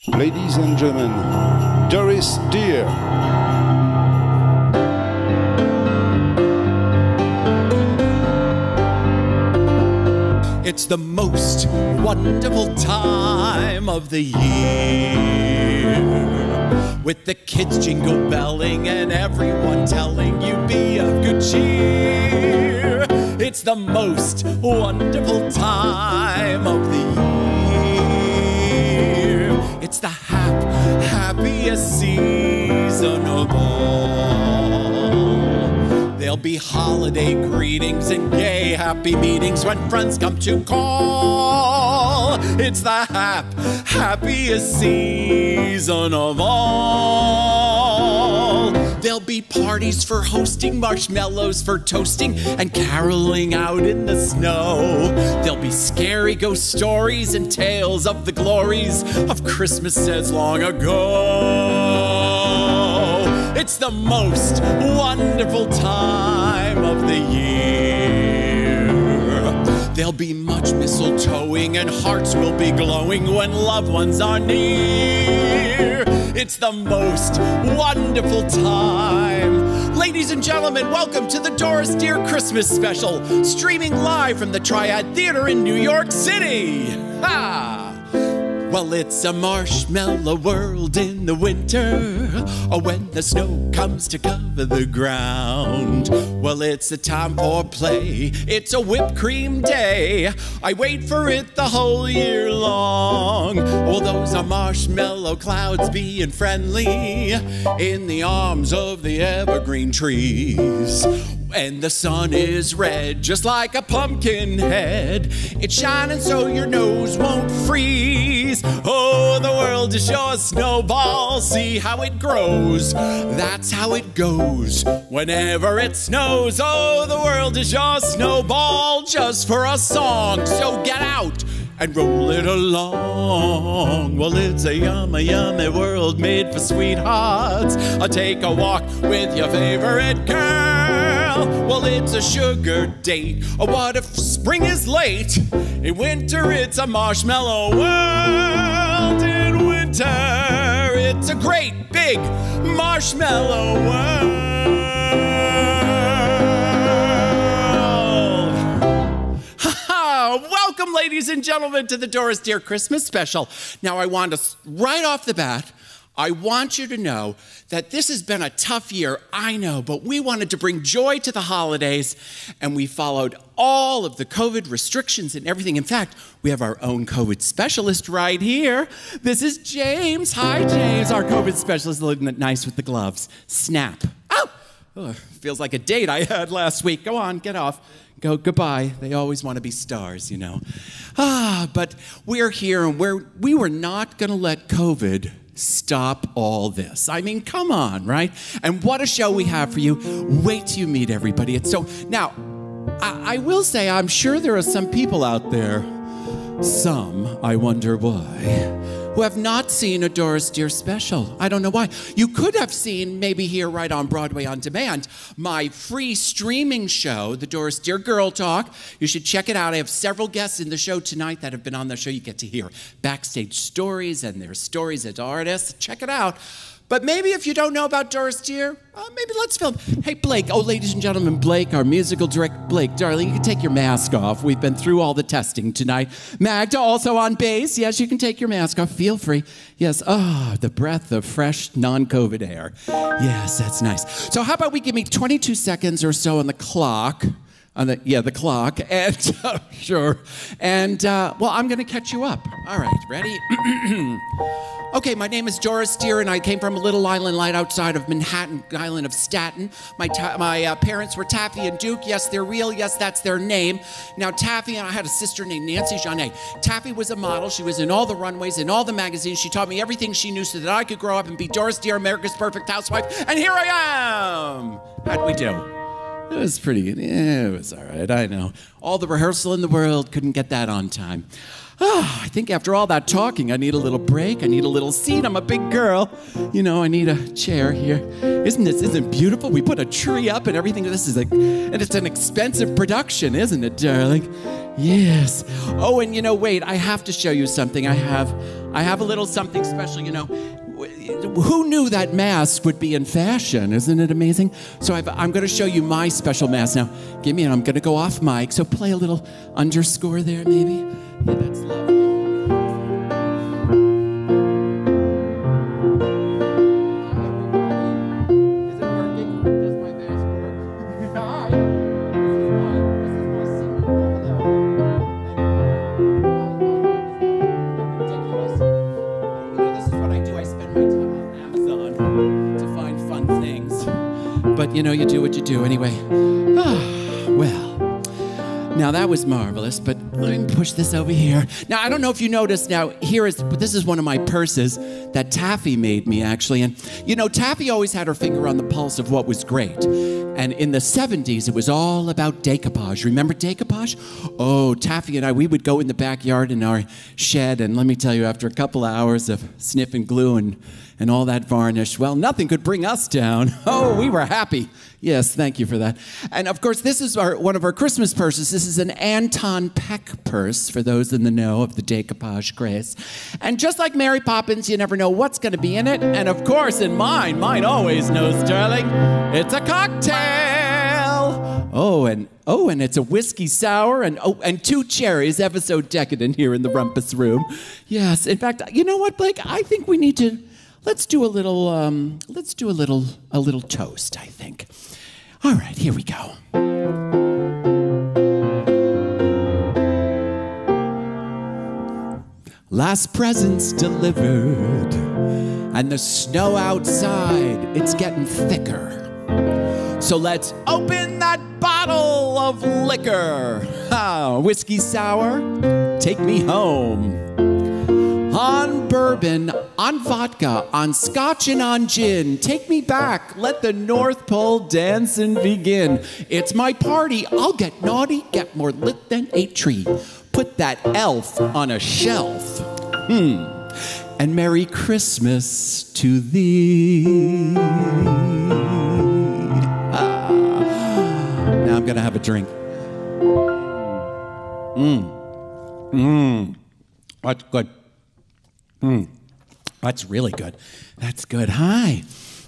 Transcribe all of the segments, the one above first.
Ladies and gentlemen, Doris Dear. It's the most wonderful time of the year, with the kids jingle belling and everyone telling you be of good cheer. It's the most wonderful time of the year. It's the happiest season of all. There'll be holiday greetings and gay happy meetings when friends come to call. It's the happiest season of all. There'll be parties for hosting, marshmallows for toasting, and caroling out in the snow. There'll be scary ghost stories and tales of the glories of Christmases long ago. It's the most wonderful time of the year. There'll be much mistletoeing and hearts will be glowing when loved ones are near. It's the most wonderful time. Ladies and gentlemen, welcome to the Doris Dear Christmas Special, streaming live from the Triad Theater in New York City. Ha! Well, it's a marshmallow world in the winter, or when the snow comes to cover the ground. Well, it's a time for play, it's a whipped cream day. I wait for it the whole year long. Oh, those are marshmallow clouds being friendly in the arms of the evergreen trees. And the sun is red, just like a pumpkin head. It's shining so your nose won't freeze. Oh, the world is your snowball, see how it grows. That's how it goes whenever it snows. Oh, the world is your snowball, just for a song. So get out and roll it along. Well, it's a yummy, yummy world made for sweethearts. I'll take a walk with your favorite girl. Well, it's a sugar date. Oh, what if spring is late? In winter, it's a marshmallow world. In winter, it's a great big marshmallow world. Welcome, ladies and gentlemen, to the Doris Dear Christmas Special. Now, I want to, right off the bat, I want you to know that this has been a tough year, I know, but we wanted to bring joy to the holidays, and we followed all of the COVID restrictions and everything. In fact, we have our own COVID specialist right here. This is James. Hi, James, our COVID specialist, looking nice with the gloves. Snap. Oh, feels like a date I had last week. Go on, get off. Go, goodbye. They always want to be stars, you know. But we're here, and we were not going to let COVID stop all this. I mean, come on, right? And what a show we have for you. Wait till you meet everybody. It's so, now, I will say, I'm sure there are some people out there, some, I wonder why, who have not seen a Doris Dear special. I don't know why. You could have seen, maybe here right on Broadway On Demand, my free streaming show, the Doris Dear Girl Talk. You should check it out. I have several guests in the show tonight that have been on the show. You get to hear backstage stories and their stories as artists. Check it out. But maybe if you don't know about Doris Dear, maybe let's film. Hey, Blake. Oh, ladies and gentlemen, Blake, our musical director. Blake, darling, you can take your mask off. We've been through all the testing tonight. Magda, also on bass. Yes, you can take your mask off. Feel free. Yes. Oh, the breath of fresh, non-COVID air. Yes, that's nice. So how about we give me 22 seconds or so on the clock. The clock. And, sure. And, well, I'm going to catch you up. All right, ready? Okay, my name is Doris Dear, and I came from a little island right outside of Manhattan, island of Staten. My parents were Taffy and Duke. Yes, they're real. Yes, that's their name. Now, Taffy, and I had a sister named Nancy Jeannet. Taffy was a model. She was in all the runways, in all the magazines. She taught me everything she knew so that I could grow up and be Doris Dear, America's Perfect Housewife. And here I am. How'd we do? It was pretty, it was all right, I know. All the rehearsal in the world, couldn't get that on time. I think after all that talking, I need a little break. I need a little seat. I'm a big girl. You know, I need a chair here. Isn't beautiful? We put a tree up and everything. This is and it's an expensive production, isn't it, darling? Yes. Oh, and you know, wait, I have to show you something. I have a little something special, you know. Who knew that mask would be in fashion? Isn't it amazing? So I'm going to show you my special mask. Now, give me, and I'm going to go off mic. So play a little underscore there, maybe. Yeah, that's lovely. Is it working? Does my mask work? Hi. This is my secret. Ridiculous. You know, this is what I do. I spend my time on Amazon to find fun things. But you know, you do what you do anyway. Well. Now that was marvelous, but let me push this over here. Now I don't know if you noticed, this is one of my purses that Taffy made me actually. And you know, Taffy always had her finger on the pulse of what was great. And in the 70s, it was all about decoupage. Remember decoupage? Oh, Taffy and I, we would go in the backyard in our shed, and let me tell you, after a couple of hours of sniffing glue and all that varnish, well, nothing could bring us down. Oh, we were happy. Yes, thank you for that. And of course, this is one of our Christmas purses. This is an Anton Peck purse, for those in the know of the decoupage craze. And just like Mary Poppins, you never know what's going to be in it. And of course, in mine always knows, darling, it's a cocktail. Oh, and it's a whiskey sour, and 2 cherries, ever so decadent here in the rumpus room. Yes, in fact, you know what, Blake? I think we need to. Let's do a little toast, I think. All right, here we go. Last presents delivered, and the snow outside, it's getting thicker. So let's open that bottle of liquor. Whiskey sour, take me home. On bourbon, on vodka, on scotch and on gin. Take me back, let the North Pole dancing begin. It's my party, I'll get naughty, get more lit than a tree. Put that elf on a shelf. And Merry Christmas to thee. Now I'm gonna have a drink. That's good. That's really good. That's good. Hi.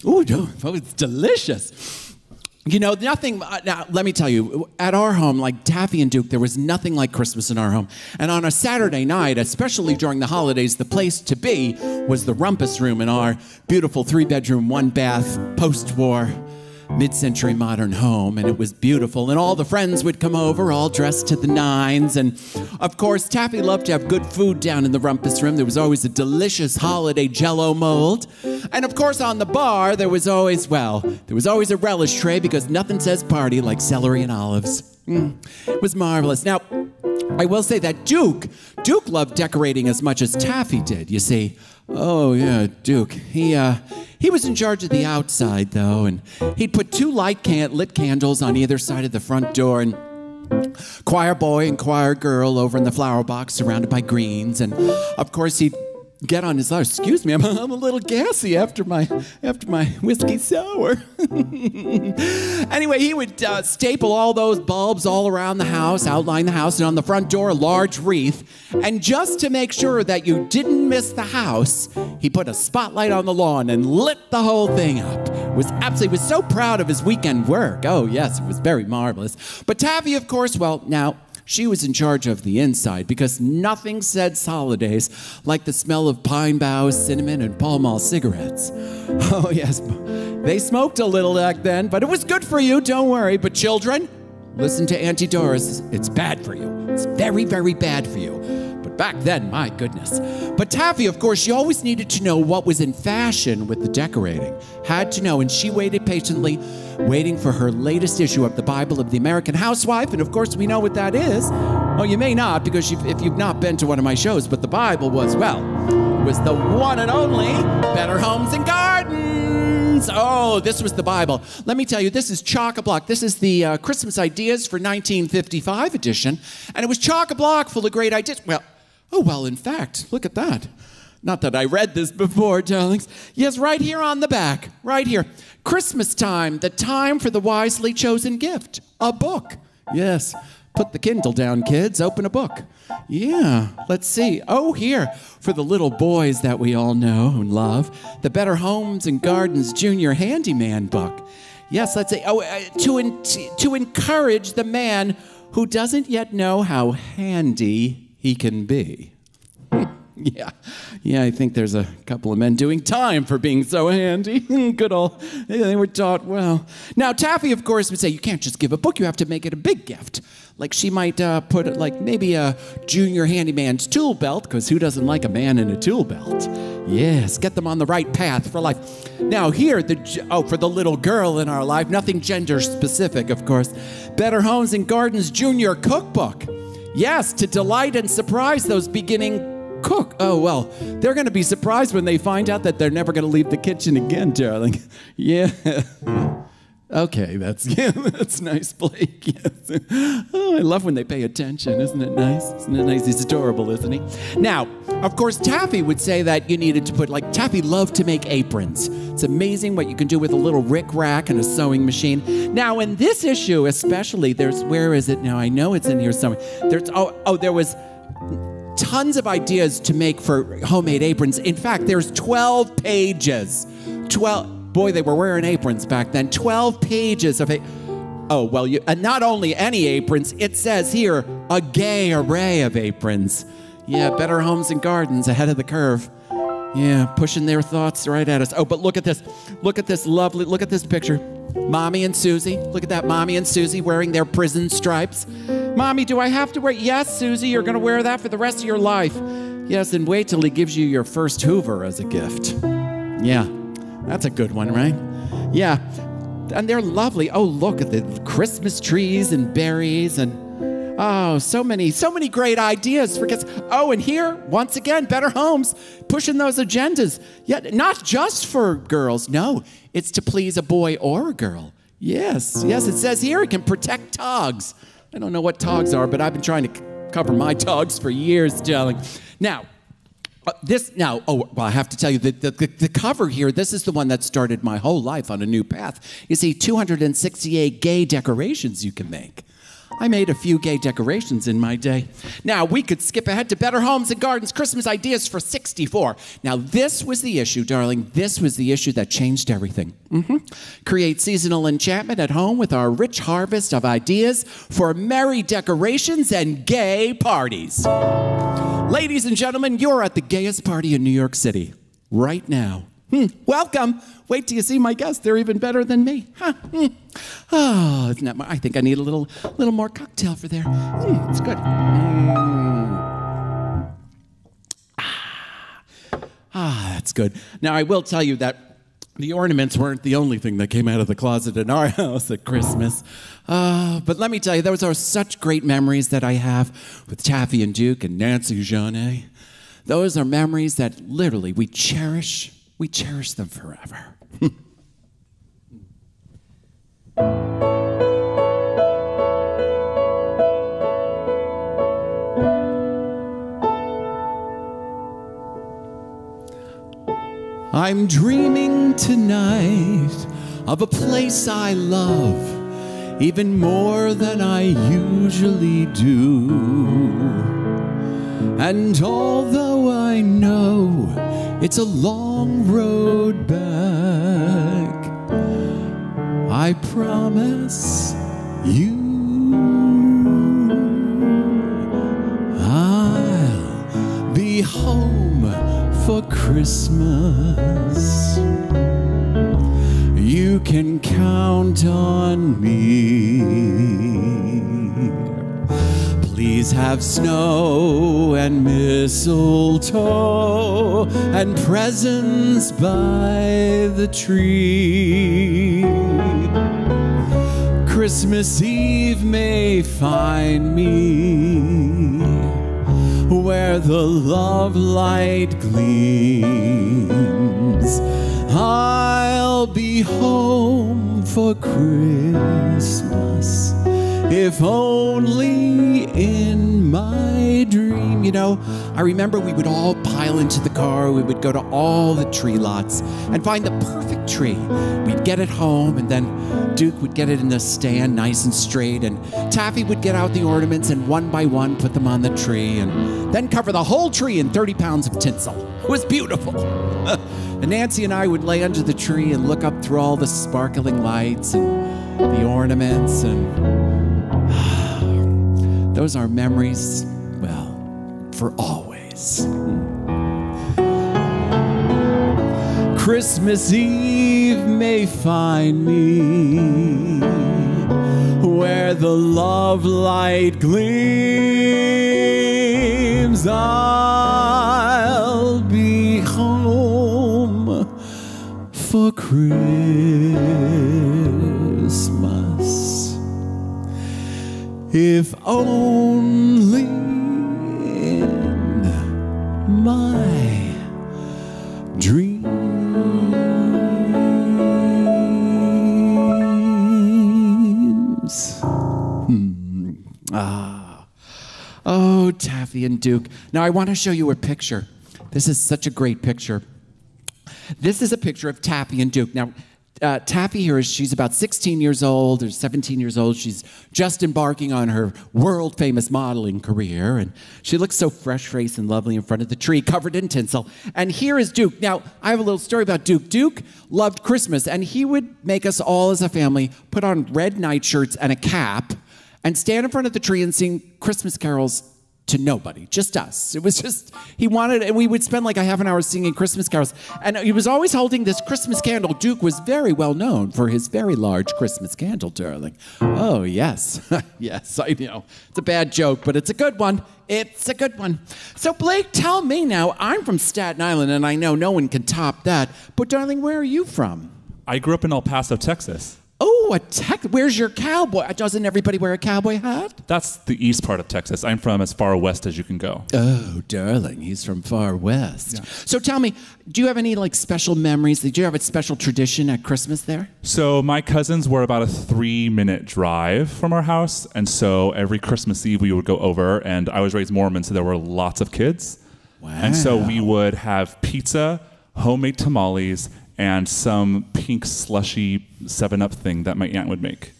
Ooh, it's delicious. You know, nothing, now let me tell you, at our home, like Taffy and Duke, there was nothing like Christmas in our home. And on a Saturday night, especially during the holidays, the place to be was the rumpus room in our beautiful 3-bedroom, 1-bath, post-war, mid-century modern home, and it was beautiful, and all the friends would come over all dressed to the nines, and of course Taffy loved to have good food down in the rumpus room. There was always a delicious holiday Jell-O mold, and of course on the bar there was always a relish tray, because nothing says party like celery and olives. It was marvelous. Now I will say that Duke loved decorating as much as Taffy did, you see. Oh yeah, Duke. He was in charge of the outside though, and he'd put 2 lit candles on either side of the front door, and choir boy and choir girl over in the flower box surrounded by greens, and of course he'd get on his louder. Excuse me, I'm a little gassy after my whiskey sour. Anyway, he would staple all those bulbs all around the house, outline the house, and on the front door a large wreath. And just to make sure that you didn't miss the house, he put a spotlight on the lawn and lit the whole thing up. He was so proud of his weekend work. Oh yes, it was very marvelous. But Taffy, of course, well, now she was in charge of the inside, because nothing said holidays like the smell of pine boughs, cinnamon, and Pall Mall cigarettes. Oh yes, they smoked a little back then, but it was good for you, don't worry. But children, listen to Auntie Doris, it's bad for you. It's very, very bad for you. But back then, my goodness. But Taffy, of course, she always needed to know what was in fashion with the decorating. Had to know, and she waited patiently, waiting for her latest issue of the Bible of the American Housewife, and of course we know what that is. Oh, you may not, because if you've not been to one of my shows, but the Bible was the one and only Better Homes and Gardens. gardens. Oh, this was the Bible. Let me tell you, this is chock-a-block. This is the Christmas Ideas for 1955 edition, and it was chock-a-block full of great ideas. Well, in fact, look at that. Not that I read this before, darlings. Yes, right here on the back, right here. Christmas time, the time for the wisely chosen gift, a book. Yes, put the Kindle down, kids, open a book. Yeah, let's see. Oh, here, for the little boys that we all know and love, the Better Homes and Gardens Junior Handyman book. Yes, let's say, to encourage the man who doesn't yet know how handy he can be. Yeah, I think there's a couple of men doing time for being so handy. Good old, they were taught well. Now, Taffy, of course, would say, you can't just give a book, you have to make it a big gift. Like she might put it like maybe a junior handyman's tool belt, because who doesn't like a man in a tool belt? Yes, get them on the right path for life. Now here, for the little girl in our life, nothing gender specific, of course. Better Homes and Gardens Junior Cookbook. Yes, to delight and surprise those beginning cook. Oh, well, they're going to be surprised when they find out that they're never going to leave the kitchen again, darling. Yeah. Okay, that's nice, Blake. Yes. Oh, I love when they pay attention. Isn't it nice? Isn't it nice? He's adorable, isn't he? Now, of course, Taffy would say that you needed to put, like, Taffy loved to make aprons. It's amazing what you can do with a little rick-rack and a sewing machine. Now, in this issue especially, where is it now? I know it's in here somewhere. There was tons of ideas to make for homemade aprons. In fact, there's 12 pages. Boy, they were wearing aprons back then. 12 pages of and not only any aprons, it says here, a gay array of aprons. Yeah, Better Homes and Gardens ahead of the curve. Yeah, pushing their thoughts right at us. Oh, but look at this. Look at this lovely, look at this picture. Mommy and Susie. Look at that, Mommy and Susie wearing their prison stripes. Mommy, do I have to wear? Yes, Susie, you're going to wear that for the rest of your life. Yes, and wait till he gives you your first Hoover as a gift. Yeah, that's a good one, right? Yeah, and they're lovely. Oh, look at the Christmas trees and berries and oh, so many great ideas for kids. Oh, and here, once again, Better Homes, pushing those agendas. Yet not just for girls, no, it's to please a boy or a girl. Yes, it says here it can protect togs. I don't know what togs are, but I've been trying to cover my togs for years, darling. Now, I have to tell you, the cover here, this is the one that started my whole life on a new path. You see, 268 gay decorations you can make. I made a few gay decorations in my day. Now, we could skip ahead to Better Homes and Gardens Christmas Ideas for 64. Now, this was the issue, darling. This was the issue that changed everything. Create seasonal enchantment at home with our rich harvest of ideas for merry decorations and gay parties. Ladies and gentlemen, you're at the gayest party in New York City right now. Welcome. Wait till you see my guests. They're even better than me. Oh, isn't that? I think I need a little more cocktail for there. It's good. That's good. Now, I will tell you that the ornaments weren't the only thing that came out of the closet in our house at Christmas. But let me tell you, those are such great memories that I have with Taffy and Duke and Nancy Jaunet. Those are memories that literally we cherish. We cherish them forever. I'm dreaming tonight of a place I love even more than I usually do. And although I know it's a long road back, I promise you I'll be home for Christmas. You can count on me. Please have snow and mistletoe and presents by the tree. Christmas Eve may find me where the love light gleams I'll be home for Christmas, if only in my dream. You know, I remember we would all pile into the car. We would go to all the tree lots and find the perfect tree. We'd get it home, and then Duke would get it in the stand nice and straight, and Taffy would get out the ornaments and one by one put them on the tree, and then cover the whole tree in 30 pounds of tinsel. It was beautiful. And Nancy and I would lay under the tree and look up through all the sparkling lights and the ornaments, and those are memories, well, for always. Christmas Eve may find me where the love light gleams. I'll be home for Christmas, if only in my dreams. Oh, Taffy and Duke. Now I want to show you a picture. This is such a great picture. This is a picture of Taffy and Duke. Now, Taffy here she's about 16 years old or 17 years old. She's just embarking on her world-famous modeling career, and she looks so fresh-faced and lovely in front of the tree, covered in tinsel. And here is Duke. Now, I have a little story about Duke. Duke loved Christmas, and he would make us all as a family put on red nightshirts and a cap and stand in front of the tree and sing Christmas carols to nobody, just us. It was just, he wanted, and we would spend like a half an hour singing Christmas carols. And he was always holding this Christmas candle. Duke was very well known for his very large Christmas candle, darling. Oh, yes. Yes, I know. It's a bad joke, but it's a good one. It's a good one. So, Blake, tell me now, I'm from Staten Island, and I know no one can top that. But, darling, where are you from? I grew up in El Paso, Texas. Oh, where's your cowboy? Doesn't everybody wear a cowboy hat? That's the east part of Texas. I'm from as far west as you can go. Oh, darling, he's from far west. Yeah. So tell me, do you have any like special memories? Did you have a special tradition at Christmas there? So my cousins were about a 3-minute drive from our house, and so every Christmas Eve we would go over, and I was raised Mormon, so there were lots of kids. Wow. And so we would have pizza, homemade tamales, and some pink slushy 7-Up thing that my aunt would make.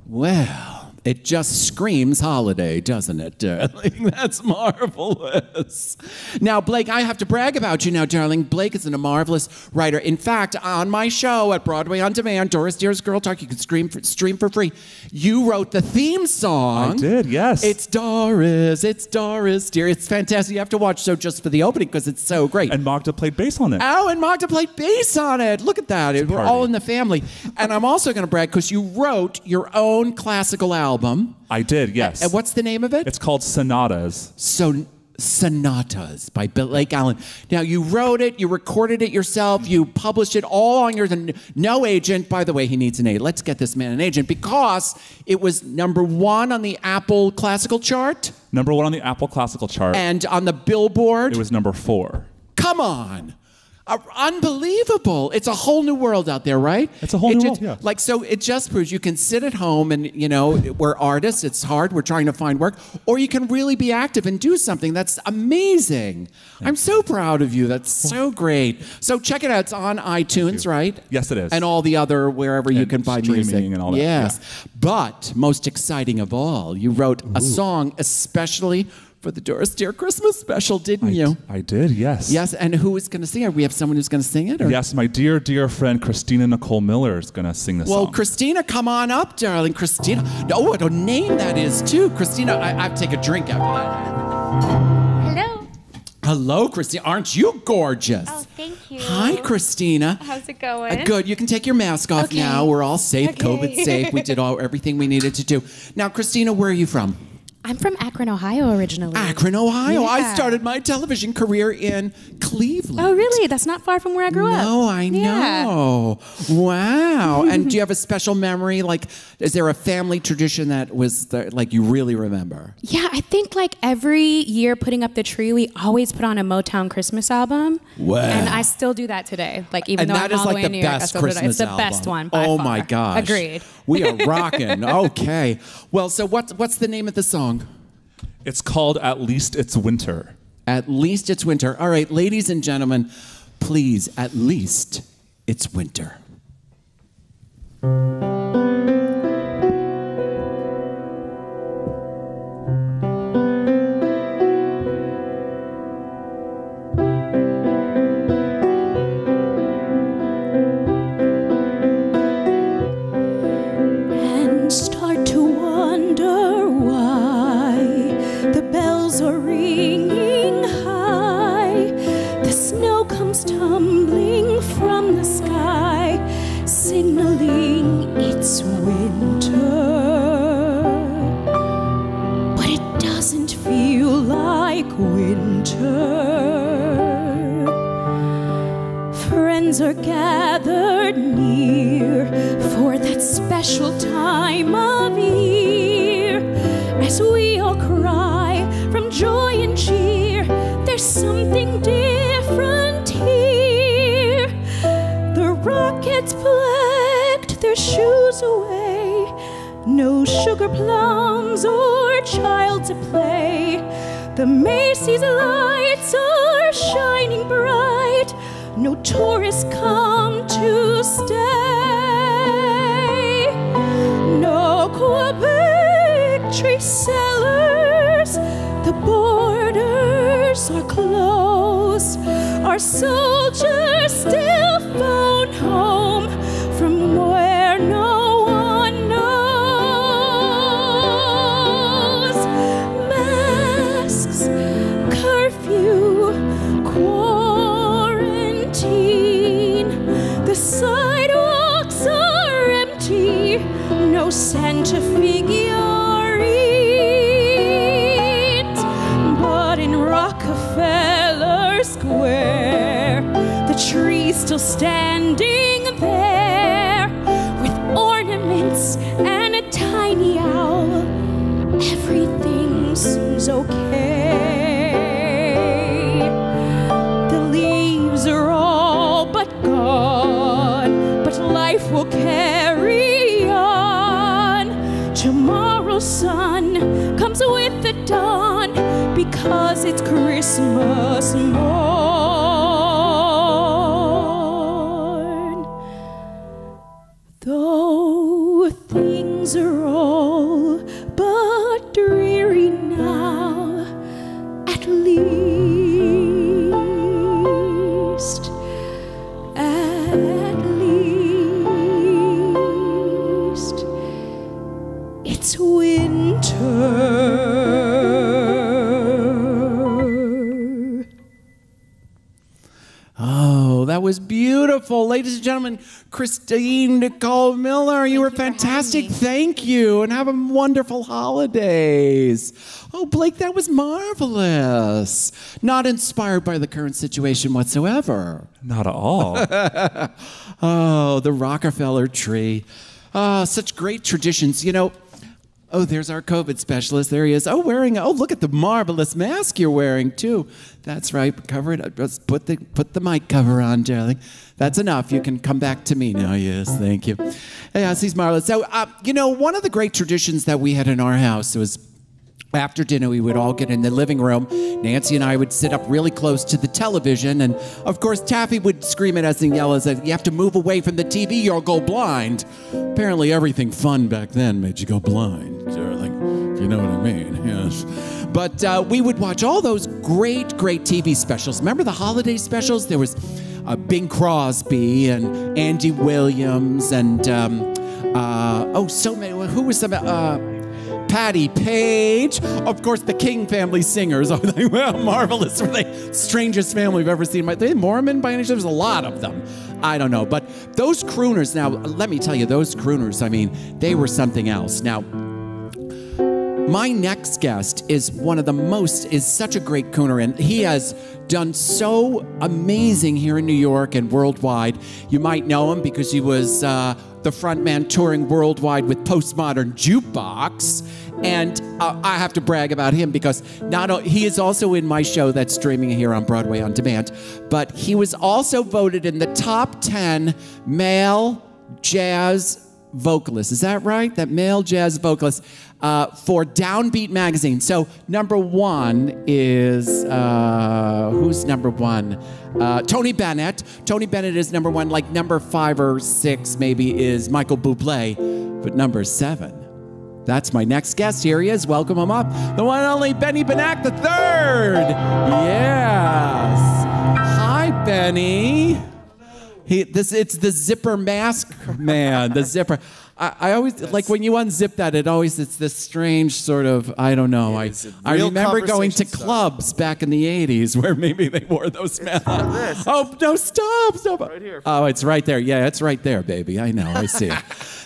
Well, it just screams holiday, doesn't it, darling? That's marvelous. Now, Blake, I have to brag about you now, darling. Blake is a marvelous writer. In fact, on my show at Broadway On Demand, Doris Dear's Girl Talk, you can stream for free. You wrote the theme song. I did, yes. It's Doris Dear. It's fantastic. You have to watch just for the opening because it's so great. And Magda played bass on it. Oh, and Magda played bass on it. Look at that. We're all in the family. And I'm also going to brag because you wrote your own classical album. I did, yes. And what's the name of it? It's called Sonatas. So, Sonatas by Blake Allen. Now, you wrote it, you recorded it yourself, you published it all on your no agent. By the way, he needs an agent. Let's get this man an agent because it was #1 on the Apple Classical chart. #1 on the Apple Classical chart. And on the Billboard. It was #4. Come on. Unbelievable. It's a whole new world out there, right? It's a whole new world, yeah. Like, so it just proves you can sit at home and, you know, we're artists, it's hard, we're trying to find work, or you can really be active and do something. That's amazing. I'm so proud of you. That's so great. So check it out. It's on iTunes, right? Yes, it is. And all the other, wherever you can buy music. Streaming and all that. Yes. Yeah. But most exciting of all, you wrote a song especially for the Doris Dear Christmas Special, didn't you? I did, yes. Yes, and who is going to sing it? We have someone who's going to sing it? Or? Yes, my dear, dear friend Kristina Nicole Miller is going to sing this song. Well, Kristina, come on up, darling. Kristina. Oh, what a name that is, too. Kristina, I have to take a drink after that. Hello. Hello, Kristina. Aren't you gorgeous? Oh, thank you. Hi, Kristina. How's it going? Good. You can take your mask off now. We're all safe. Okay. COVID's safe. We did everything we needed to do. Now, Kristina, where are you from? I'm from Akron, Ohio originally. Akron, Ohio. Yeah. I started my television career in Cleveland. Oh, really? That's not far from where I grew up. No, I know. Wow. And do you have a special memory? Like, is there a family tradition that was like you really remember? Yeah, I think like every year putting up the tree, we always put on a Motown Christmas album. Wow. And I still do that today. Like even though I'm all the way in New York, I still do that. It's the best one by Oh far. my gosh. Agreed. We are rocking. Okay. Well, so what's the name of the song? It's called At Least It's Winter. At Least It's Winter. All right, ladies and gentlemen, please, at least it's winter. And start to wonder why the bells are ringing high. The snow comes tumbling from the sky, signaling it's winter. But it doesn't feel like winter. Friends are gathered near for that special time of year. As we all cry from joy and cheer, there's something different here. The rockets packed their shoes away, no sugar plums or child to play. The Macy's lights are shining bright, no tourists come to stay. No Quebec tree sellers, the borders are closed. Our soldiers still phone home from where no one knows. Masks, curfew, quarantine. The sidewalks are empty, no Santa figurines. But in Rockefeller Square, the tree's still standing there with ornaments and a tiny owl. Everything seems okay. The leaves are all but gone, but life will carry on. Tomorrow's sun comes with the dawn because it's Christmas morn. Though things are all but dreary now, at least it's winter. Oh, that was beautiful. Ladies and gentlemen, Kristina Nicole Miller, you were fantastic. Thank you, and have a wonderful holidays. Oh, Blake, that was marvelous. Not inspired by the current situation whatsoever. Not at all. Oh, the Rockefeller tree. Oh, such great traditions. You know, oh, there's our COVID specialist. There he is. Oh, look at the marvelous mask you're wearing, too. That's right. Cover it up. Just put the mic cover on, darling. That's enough. You can come back to me now. Yes, thank you. Yes, he's marvelous. So, you know, one of the great traditions that we had in our house was after dinner, we would all get in the living room. Nancy and I would sit up really close to the television. And, of course, Taffy would scream at us and yell at us, you have to move away from the TV, you'll go blind. Apparently, everything fun back then made you go blind, darling, if you know what I mean, yes. But we would watch all those great TV specials. Remember the holiday specials? There was Bing Crosby and Andy Williams and, so many, who was some... Patty Page, of course, the King family singers. Oh, they were marvelous. Were they strangest family we've ever seen? Are they Mormon by any chance? There's a lot of them. I don't know. But those crooners, now, let me tell you, those crooners, I mean, they were something else. Now, My next guest is such a great crooner, and he has done so amazing here in New York and worldwide. You might know him because he was the front man touring worldwide with Postmodern Jukebox. And I have to brag about him because he is also in my show that's streaming here on Broadway On Demand, but he was also voted in the top 10 male jazz vocalists. Is that right? That male jazz vocalist for Downbeat magazine. So number one is, who's number one? Tony Bennett. Tony Bennett is number one. Like number 5 or 6 maybe is Michael Bublé, but number 7. That's my next guest. Here he is. Welcome him up. The one and only Benny Benack III. Yes. Hi, Benny. It's the zipper mask man, the zipper. I always, like when you unzip that, it's this strange sort of, I don't know. I remember going to clubs back in the 80s where maybe they wore those masks. Oh, no, stop. Right here. Oh, it's right there. Yeah, it's right there, baby. I know, I see.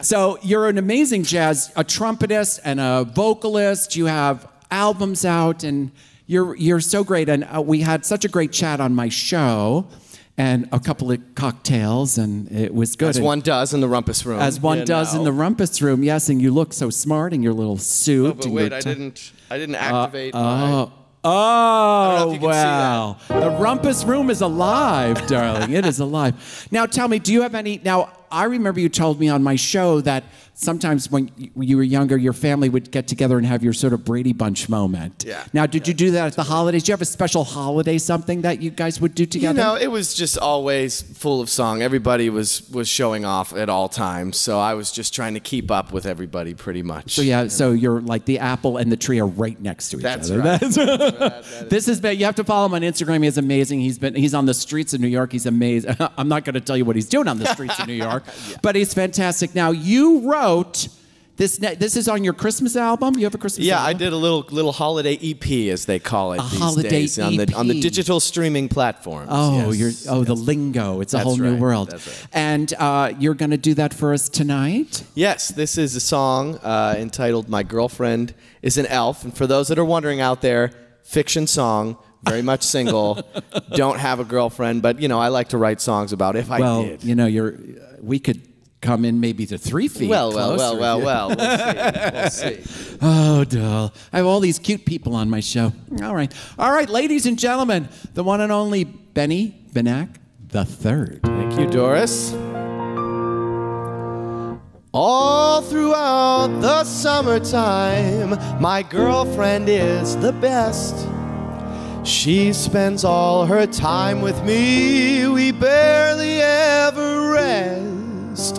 So you're an amazing a trumpetist and a vocalist. You have albums out and you're so great. And we had such a great chat on my show. And a couple of cocktails, and it was good. As one does in the rumpus room. As one does in the rumpus room, yes. And you look so smart in your little suit. Oh, but wait, I didn't activate my... Oh, wow. The rumpus room is alive, darling. It is alive. Now, tell me, do you have any... Now, I remember you told me on my show that sometimes when you were younger, your family would get together and have your sort of Brady Bunch moment. Yeah. Now, did you do that at the holidays? Do you have a special holiday something that you guys would do together? You know, it was just always full of song. Everybody was showing off at all times, so I was just trying to keep up with everybody pretty much. So yeah, so you're like the apple and the tree are right next to each other. That's right. This has been. You have to follow him on Instagram. He's amazing. He's on the streets of New York. He's amazing. I'm not going to tell you what he's doing on the streets of New York, but he's fantastic. Now you wrote. This is on your Christmas album? You have a Christmas album? Yeah, I did a little holiday EP, as they call it these days, EP. on the digital streaming platforms. Oh, yes. The lingo. It's a whole new world. That's right. And you're going to do that for us tonight? Yes, this is a song entitled My Girlfriend is an Elf. And for those that are wondering out there, fiction song, very much single, don't have a girlfriend. But, you know, I like to write songs about if I did. Well, you know, we could come in maybe to 3 feet closer. Well. We'll see. Oh, doll. I have all these cute people on my show. All right, ladies and gentlemen, the one and only Benny Benack III. Thank you, Doris. All throughout the summertime, my girlfriend is the best. She spends all her time with me. We barely ever rest.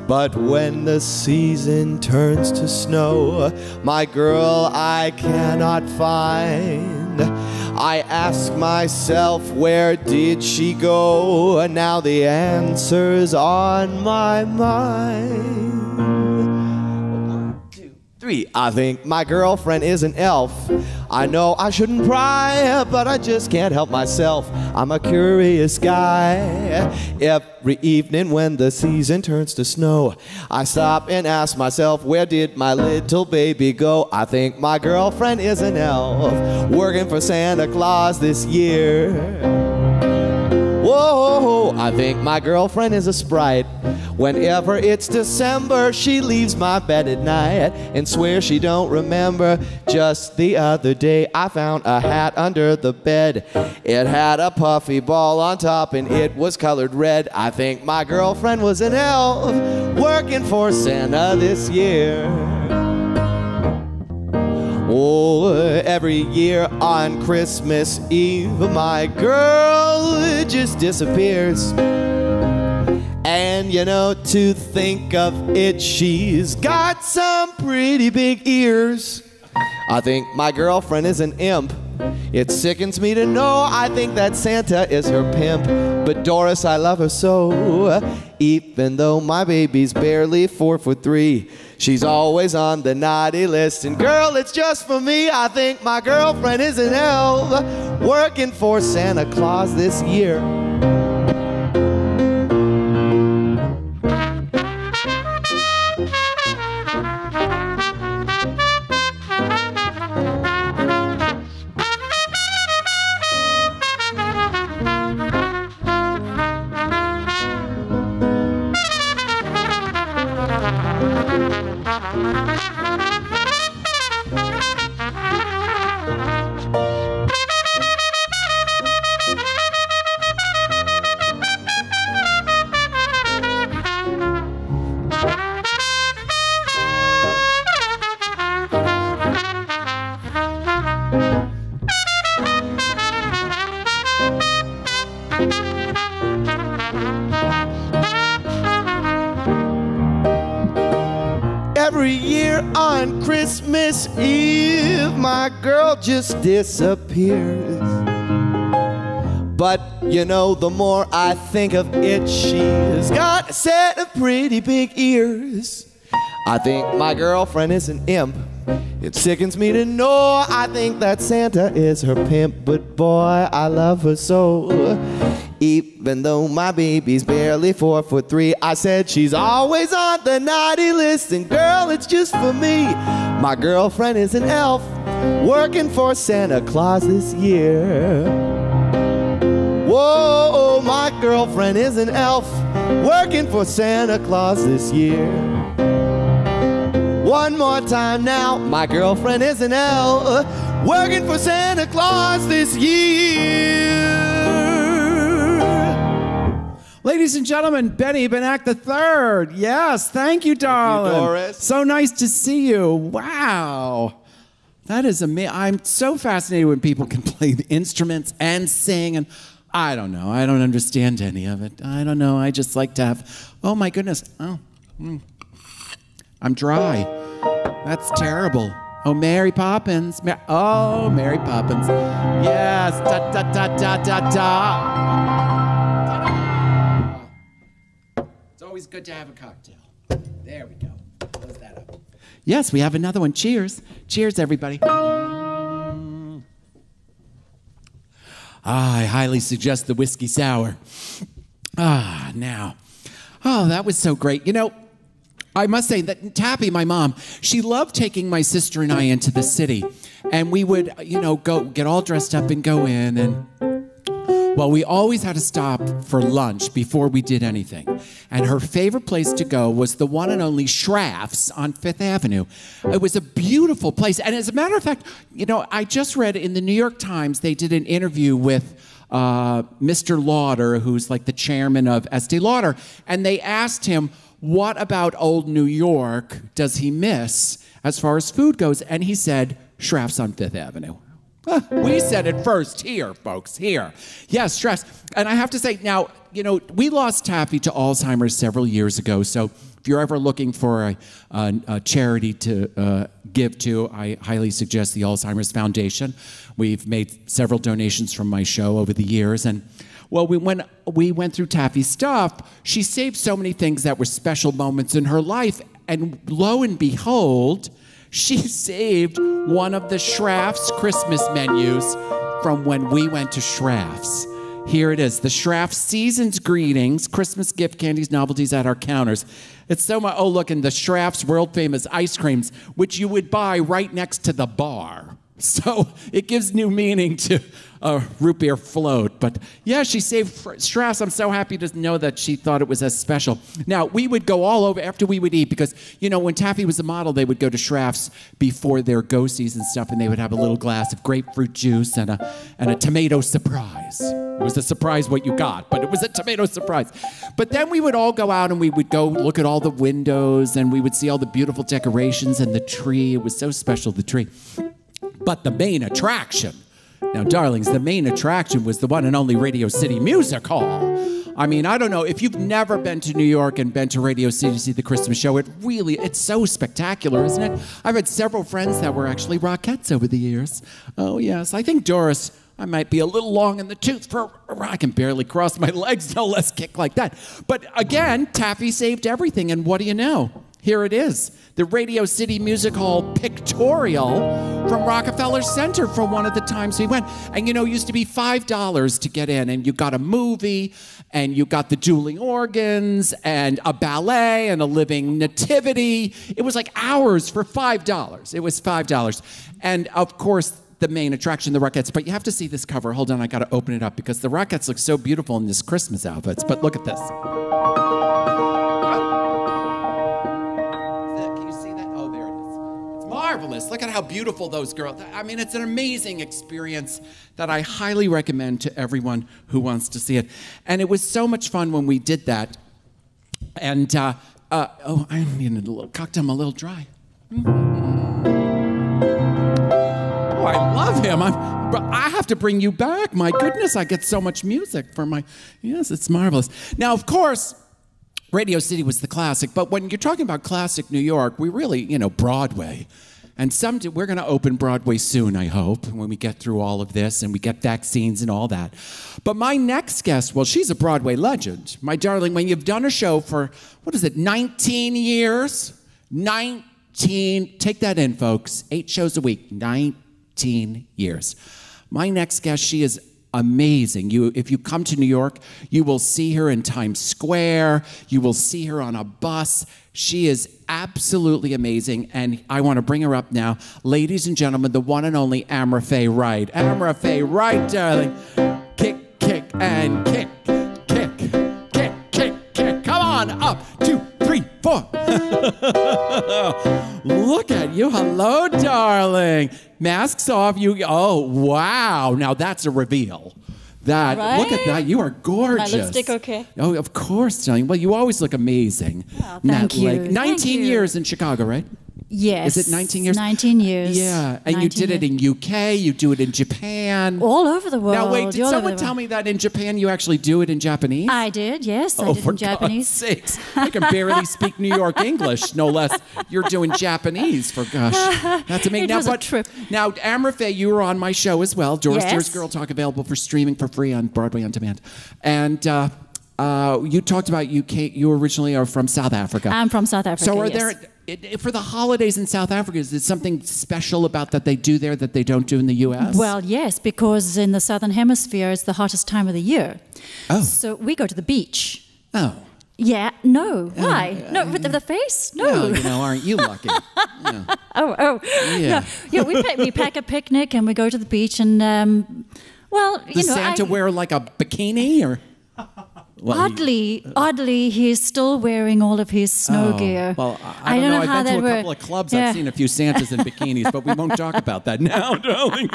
But when the season turns to snow, my girl I cannot find. I ask myself, where did she go? And now the answer's on my mind. 1, 2, 3. I think my girlfriend is an elf. I know I shouldn't pry, but I just can't help myself. I'm a curious guy. Every evening when the season turns to snow, I stop and ask myself, where did my little baby go? I think my girlfriend is an elf, working for Santa Claus this year. Whoa, I think my girlfriend is a sprite. Whenever it's December, she leaves my bed at night and swears she don't remember. Just the other day, I found a hat under the bed. It had a puffy ball on top and it was colored red. I think my girlfriend was an elf working for Santa this year. Oh, every year on Christmas Eve, my girl just disappears. And you know, to think of it, she's got some pretty big ears. I think my girlfriend is an imp. It sickens me to know I think that Santa is her pimp. But Doris, I love her so. Even though my baby's barely 4'3", she's always on the naughty list. And girl, it's just for me. I think my girlfriend is an elf working for Santa Claus this year. Christmas Eve, my girl just disappears. But you know, the more I think of it, she's got a set of pretty big ears. I think my girlfriend is an imp. It sickens me to know I think that Santa is her pimp. But boy, I love her so. Even though my baby's barely 4'3", I said she's always on the naughty list. And girl, it's just for me. My girlfriend is an elf working for Santa Claus this year. Whoa, my girlfriend is an elf working for Santa Claus this year. One more time now, my girlfriend is an elf working for Santa Claus this year. Ladies and gentlemen, Benny Benack III. Yes, thank you, darling. Thank you, Doris. So nice to see you. Wow. That is amazing. I'm so fascinated when people can play the instruments and sing, and I don't know. I don't understand any of it. I don't know. I just like to have, oh my goodness. Oh, I'm dry. That's terrible. Oh, Mary Poppins. Oh, Mary Poppins. Yes. Da, da, da, da, da, da. Ta-da. It's always good to have a cocktail. There we go. Close that up. Yes, we have another one. Cheers. Cheers, everybody. I highly suggest the whiskey sour. Now. Oh, that was so great. You know, I must say that Tappy, my mom, she loved taking my sister and I into the city. And we would, you know, go get all dressed up and go in. And, well, we always had to stop for lunch before we did anything. And her favorite place to go was the one and only Schraff's on Fifth Avenue. It was a beautiful place. And as a matter of fact, you know, I just read in the New York Times, they did an interview with Mr. Lauder, who's like the chairman of Estee Lauder. And they asked him, what about old New York does he miss as far as food goes? And he said, Schraff's on Fifth Avenue. We said it first here, folks, here. Yes, Schraff's. And I have to say, now, you know, we lost Taffy to Alzheimer's several years ago, so if you're ever looking for a charity to give to, I highly suggest the Alzheimer's Foundation. We've made several donations from my show over the years, and well, when we went through Taffy's stuff, she saved so many things that were special moments in her life, and lo and behold, she saved one of the Schraff's Christmas menus from when we went to Schraff's. Here it is, the Schraff's Season's Greetings, Christmas gift candies, novelties at our counters. It's so much, oh look, and the Schraff's world-famous ice creams, which you would buy right next to the bar. So it gives new meaning to a root beer float. But yeah, she saved Schraff's. I'm so happy to know that she thought it was as special. Now, we would go all over after we would eat because, you know, when Taffy was a model, they would go to Schraff's before their go-sees and stuff, and they would have a little glass of grapefruit juice and a tomato surprise. It was a surprise what you got, but it was a tomato surprise. But then we would all go out and we would go look at all the windows and we would see all the beautiful decorations and the tree. It was so special, the tree. But the main attraction, now, darlings, the main attraction was the one and only Radio City Music Hall. I mean, I don't know, if you've never been to New York and been to Radio City to see the Christmas show, it's so spectacular, isn't it? I've had several friends that were actually Rockettes over the years. Oh, yes. I think, Doris, I might be a little long in the tooth for, I can barely cross my legs, no less kick like that. But again, Taffy saved everything, and what do you know? Here it is, the Radio City Music Hall pictorial from Rockefeller Center from one of the times we went. And you know, it used to be $5 to get in, and you got a movie, and you got the dueling organs, and a ballet, and a living nativity. It was like hours for $5. It was $5. And of course, the main attraction, the Rockettes. But you have to see this cover. Hold on, I gotta open it up because the Rockettes look so beautiful in this Christmas outfits. But look at this. Marvelous. Look at how beautiful those girls. I mean, it's an amazing experience that I highly recommend to everyone who wants to see it. And it was so much fun when we did that. And, oh, I'm in a little cocktail. I'm a little dry. Oh, I love him. But I have to bring you back. My goodness, I get so much music for my, yes, it's marvelous. Now, of course, Radio City was the classic, but when you're talking about classic New York, we really, you know, Broadway. And we're going to open Broadway soon, I hope, when we get through all of this and we get vaccines and all that. But my next guest, well, she's a Broadway legend. My darling, when you've done a show for, 19 years? 19, take that in, folks. 8 shows a week, 19 years. My next guest, she is amazing. If you come to New York, you will see her in Times Square. You will see her on a bus. She is absolutely amazing, and I want to bring her up now. Ladies and gentlemen, the one and only Amra Faye Wright. Amra Faye Wright, darling. Kick, kick, and kick. Kick, kick, kick, kick. Come on, up. 2, 3, 4. Look at you. Hello, darling. Masks off. Oh, wow. Now that's a reveal. Right? Look at that. You are gorgeous. My lipstick okay? Oh, of course, darling. Well, you always look amazing. Oh, thank you. 19 years in Chicago, right? Yes. Is it 19 years? 19 years. Yeah. And you did it in UK, you do it in Japan. All over the world. Now, wait, did someone tell me that in Japan you actually do it in Japanese? I did, yes. I did for in Japanese. God's sakes. I can barely speak New York English, no less. You're doing Japanese, for gosh. That's amazing. It was a trip. Now, Amra Faye, you were on my show as well. Doris Yes. Dear's Girl Talk, available for streaming for free on Broadway On Demand. And you talked about you originally are from South Africa. I'm from South Africa, So are yes. for the holidays in South Africa, is there something special about that they do there that they don't do in the U.S.? Well, yes, because in the Southern Hemisphere, it's the hottest time of the year. Oh. So we go to the beach. Oh. Yeah, no. Why? No, with the face? No. Well, aren't you lucky? Yeah. Oh. Yeah. No. Yeah, we pack a picnic and we go to the beach and, Does Santa wear like a bikini or? Well, Oddly, he's still wearing all of his snow gear. Well, I don't know. how I've been that to a works. couple of clubs. Yeah. I've seen a few Santas in bikinis, but we won't talk about that now, darling.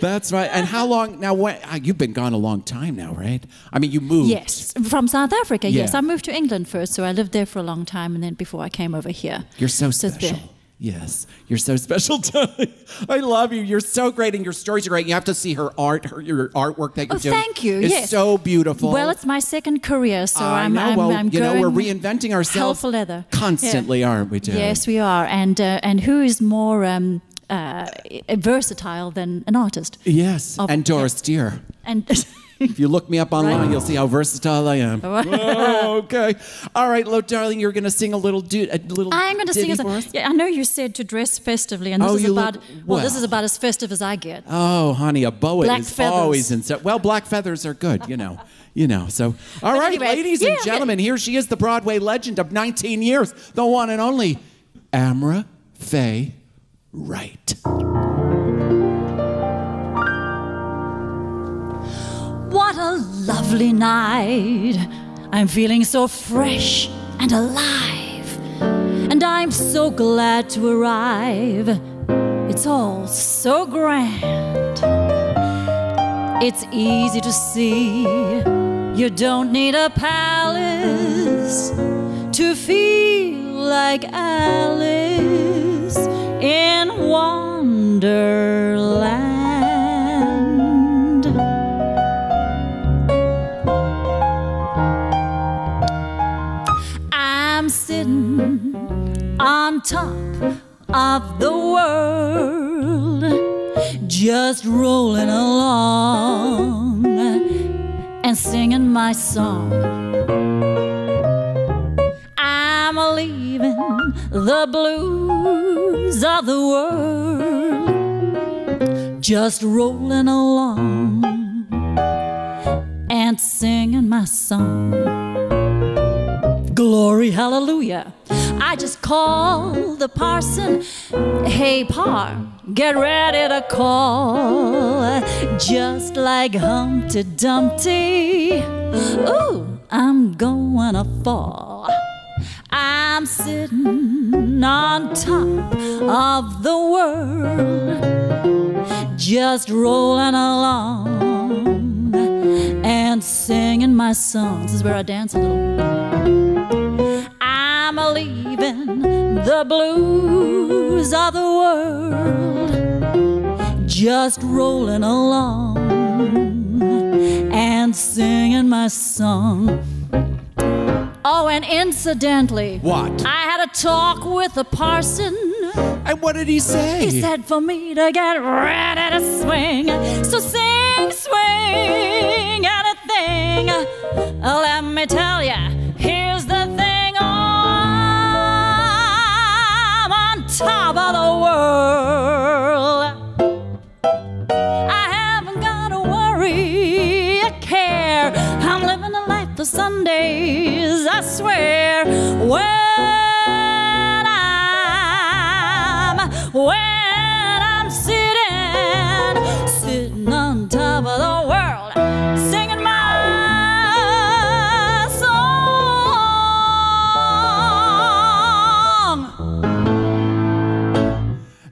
That's right. And how long? Now, you've been gone a long time now, right? I mean, you moved. Yes, from South Africa. Yeah. Yes, I moved to England first, so I lived there for a long time, and then before I came over here. You're so So it's special. been- Yes, you're so special, darling. I love you. You're so great, and your stories are great. You have to see her your artwork that you're doing. Thank you. It's Yes. so beautiful. Well, it's my second career, so I I'm know. Well, I'm you know, going we're reinventing ourselves hell for leather. constantly, aren't we, darling? Yes, we are. And who is more versatile than an artist? Yes, and Doris Dear. And If you look me up online, Right. you'll see how versatile I am. Oh, okay. All right, Lo, darling, you're going to sing a little I'm going to sing ditty for us? Yeah, I know you said to dress festively, and this Oh, is you about look- well, this well. is about as festive as I get. Oh, honey, a boa Black is feathers. always in. Well, black feathers are good, you know. So, all right, anyway, ladies and gentlemen, here she is, the Broadway legend of 19 years, the one and only Amra Faye Wright. What a lovely night. I'm feeling so fresh and alive. And I'm so glad to arrive. It's all so grand. It's easy to see. You don't need a palace to feel like Alice in Wonderland. I'm sitting on top of the world, just rolling along and singing my song. I'm leaving the blues of the world, just rolling along and singing my song. Glory, hallelujah. I just called the parson. Hey, par, get ready to call. Just like Humpty Dumpty. Ooh, I'm gonna fall. I'm sitting on top of the world, just rolling along and singing my song. This is where I dance a little. I'm leaving the blues of the world, just rolling along and singing my song. Oh, and incidentally, What? I had a talk with the parson. And what did he say? He said for me to get ready to swing. So sing, swing, anything. Let me tell ya, here's the thing. I'm on top of the world. I haven't got to worry or care. I'm living a life for Sundays, I swear. When I'm sitting on top of the world, singing my song.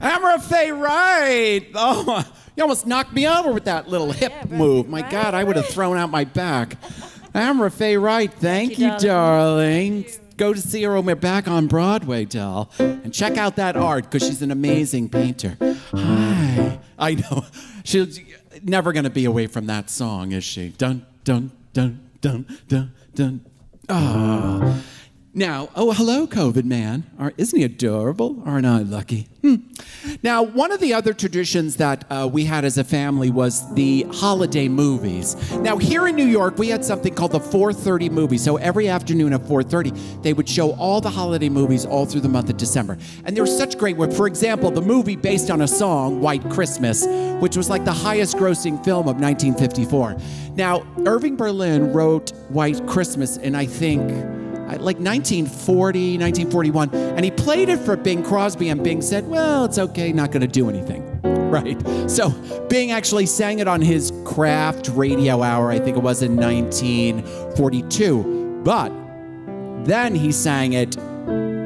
Amra, Faye, Wright. Oh, you almost knocked me over with that little hip move. My God, I would have thrown out my back. Amra, Faye, Wright, thank you, darling. Go to see her when we're back on Broadway, doll. And check out that art, because she's an amazing painter. Hi. I know. She's never going to be away from that song, is she? Dun, dun, dun, dun, dun, dun. Oh. Now, oh, hello, COVID man. Isn't he adorable? Aren't I lucky? Now, one of the other traditions that we had as a family was the holiday movies. Now, here in New York, we had something called the 4:30 movie. So every afternoon at 4:30, they would show all the holiday movies all through the month of December. And there were such great ones. For example, the movie based on a song, White Christmas, which was like the highest grossing film of 1954. Now, Irving Berlin wrote White Christmas in, I think, like 1940, 1941, and he played it for Bing Crosby, and Bing said, well, it's okay, not going to do anything, right? So Bing actually sang it on his Kraft radio hour, I think it was in 1942, but then he sang it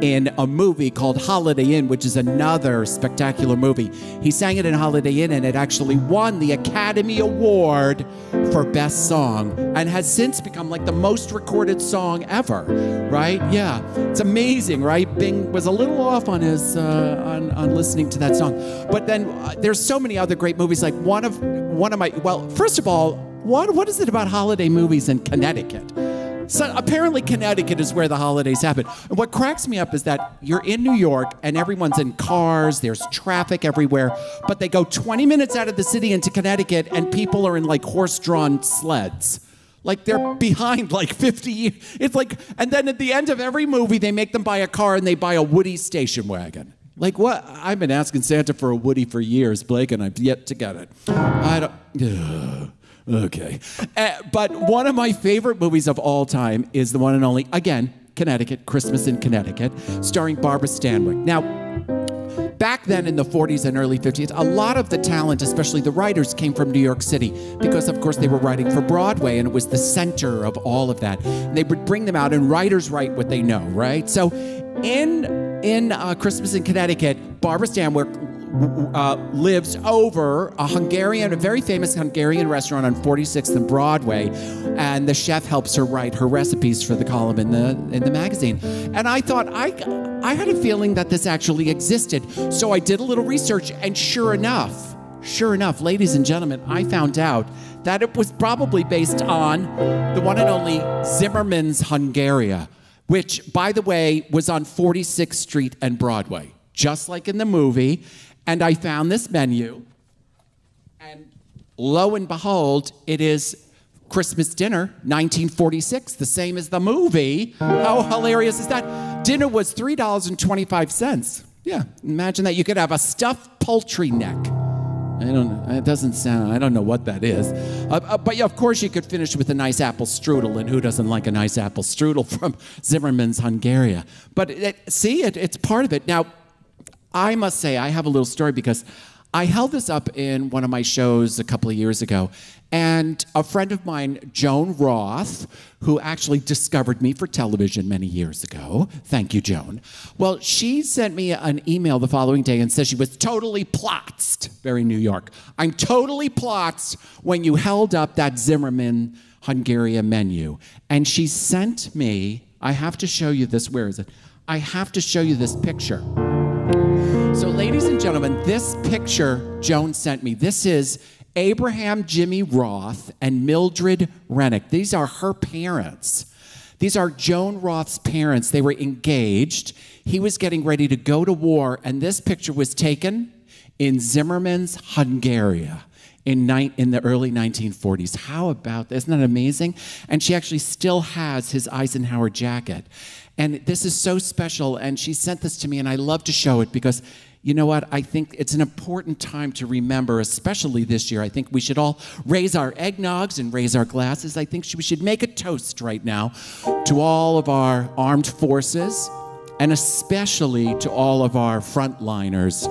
in a movie called Holiday Inn, which is another spectacular movie. He sang it in Holiday Inn, and it actually won the Academy Award for Best Song, and has since become like the most recorded song ever, right? Yeah, it's amazing, right? Bing was a little off on his on listening to that song, but then there's so many other great movies. Like one of my, well, first of all, what is it about holiday movies in Connecticut? So apparently Connecticut is where the holidays happen. And what cracks me up is that you're in New York and everyone's in cars, there's traffic everywhere, but they go 20 minutes out of the city into Connecticut and people are in like horse-drawn sleds. Like they're behind like 50 years. It's like, and then at the end of every movie, they make them buy a car and they buy a Woody station wagon. Like what? I've been asking Santa for a Woody for years, Blake, and I've yet to get it. I don't... Okay. But one of my favorite movies of all time is the one and only, again, Connecticut, Christmas in Connecticut, starring Barbara Stanwyck. Now, back then in the 40s and early 50s, a lot of the talent, especially the writers, came from New York City because, of course, they were writing for Broadway, and it was the center of all of that. And they would bring them out, and writers write what they know, right? So in Christmas in Connecticut, Barbara Stanwyck lives over a very famous Hungarian restaurant on 46th and Broadway, and the chef helps her write her recipes for the column in the magazine. And I thought, I had a feeling that this actually existed, so I did a little research, and sure enough, ladies and gentlemen, I found out that it was probably based on the one and only Zimmerman's Hungaria, which, by the way, was on 46th Street and Broadway, just like in the movie. And I found this menu, and lo and behold, it is Christmas dinner, 1946, the same as the movie. How hilarious is that? Dinner was $3.25. Yeah, imagine that. You could have a stuffed poultry neck. I don't know what that is. But yeah, of course you could finish with a nice apple strudel, and who doesn't like a nice apple strudel from Zimmerman's Hungaria? But it's part of it. Now, I must say, I have a little story because I held this up in one of my shows a couple of years ago, and a friend of mine, Joan Roth, who actually discovered me for television many years ago, thank you, Joan, well, she sent me an email the following day and said she was totally plotzed, very New York. I'm totally plotzed when you held up that Zimmerman Hungaria menu. And she sent me, I have to show you this, where is it? I have to show you this picture. So, ladies and gentlemen, this picture Joan sent me, this is Abraham Jimmy Roth and Mildred Rennick. These are her parents. These are Joan Roth's parents. They were engaged. He was getting ready to go to war, and this picture was taken in Zimmerman's Hungary in the early 1940s. How about this? Isn't that amazing? And she actually still has his Eisenhower jacket. And this is so special, and she sent this to me, and I love to show it because, you know what, I think it's an important time to remember, especially this year. I think we should all raise our eggnogs and raise our glasses. I think we should make a toast right now to all of our armed forces, and especially to all of our frontliners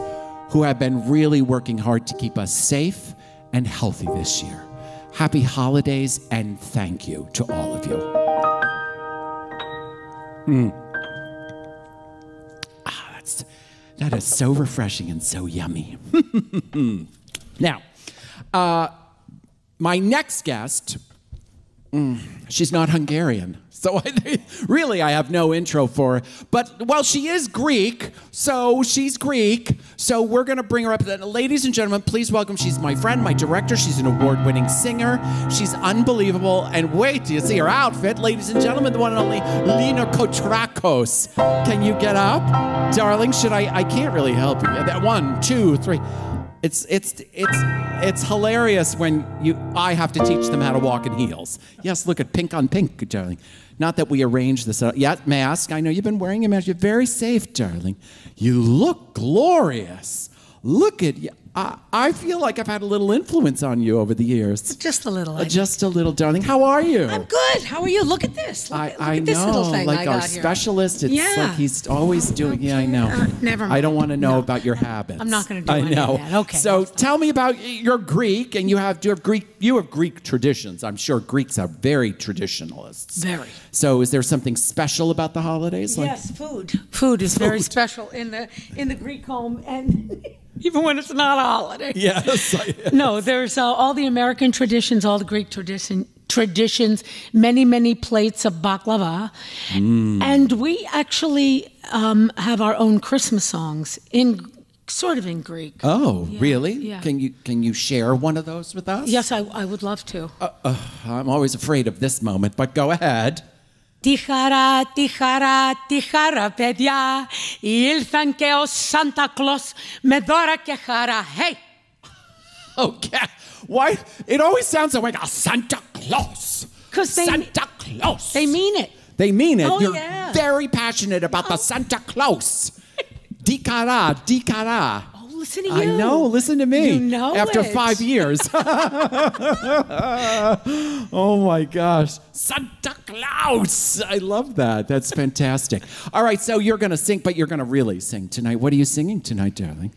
who have been really working hard to keep us safe and healthy this year. Happy holidays, and thank you to all of you. That is so refreshing and so yummy. Now, my next guest, she's not Hungarian. So really, I have no intro for her. But, well, she is Greek, so she's Greek. So we're going to bring her up. Ladies and gentlemen, please welcome. She's my friend, my director. She's an award-winning singer. She's unbelievable. And wait till you see her outfit. Ladies and gentlemen, the one and only Lina Koutrakos. Can you get up? Darling, I can't really help you. 1, 2, 3. It's hilarious when I have to teach them how to walk in heels. Yes, look at pink on pink, darling. Not that we arranged this. Mask. I know you've been wearing a mask. You're very safe, darling. You look glorious. Look at you. I feel like I've had a little influence on you over the years. Just a little. Just a little, darling. How are you? I'm good. How are you? Look at this. Look at this know, little thing like I got our here. specialist. It's like he's always doing. Yeah, I know. Never mind. I don't want to know about your habits. I'm not going to do any of that. Okay. So tell me about you're Greek, and you have Greek traditions. I'm sure Greeks are very traditionalists. Very. So is there something special about the holidays? Yes, food. Food is very special in the Greek home, and even when it's not a holiday. Yes. No, there's all the American traditions, all the Greek traditions, many plates of baklava. And we actually have our own Christmas songs sort of in Greek. Oh, really? Yeah. Can you share one of those with us? Yes, I would love to. I'm always afraid of this moment, but go ahead. Tihara, tihara, tihara, παιδιά, ήλθαν και ο Santa Claus με δώρα και χαρά. Hey! Okay. Why? It always sounds like a Santa Claus. Santa Claus. They mean it. They mean it. Oh, You're yeah. very passionate about the Santa Claus. Di cara, di cara. Listen to you. I know. Listen to me. You know After it. 5 years. Oh, my gosh. Santa Claus. I love that. That's fantastic. All right, so you're going to sing, but you're going to really sing tonight. What are you singing tonight, darling?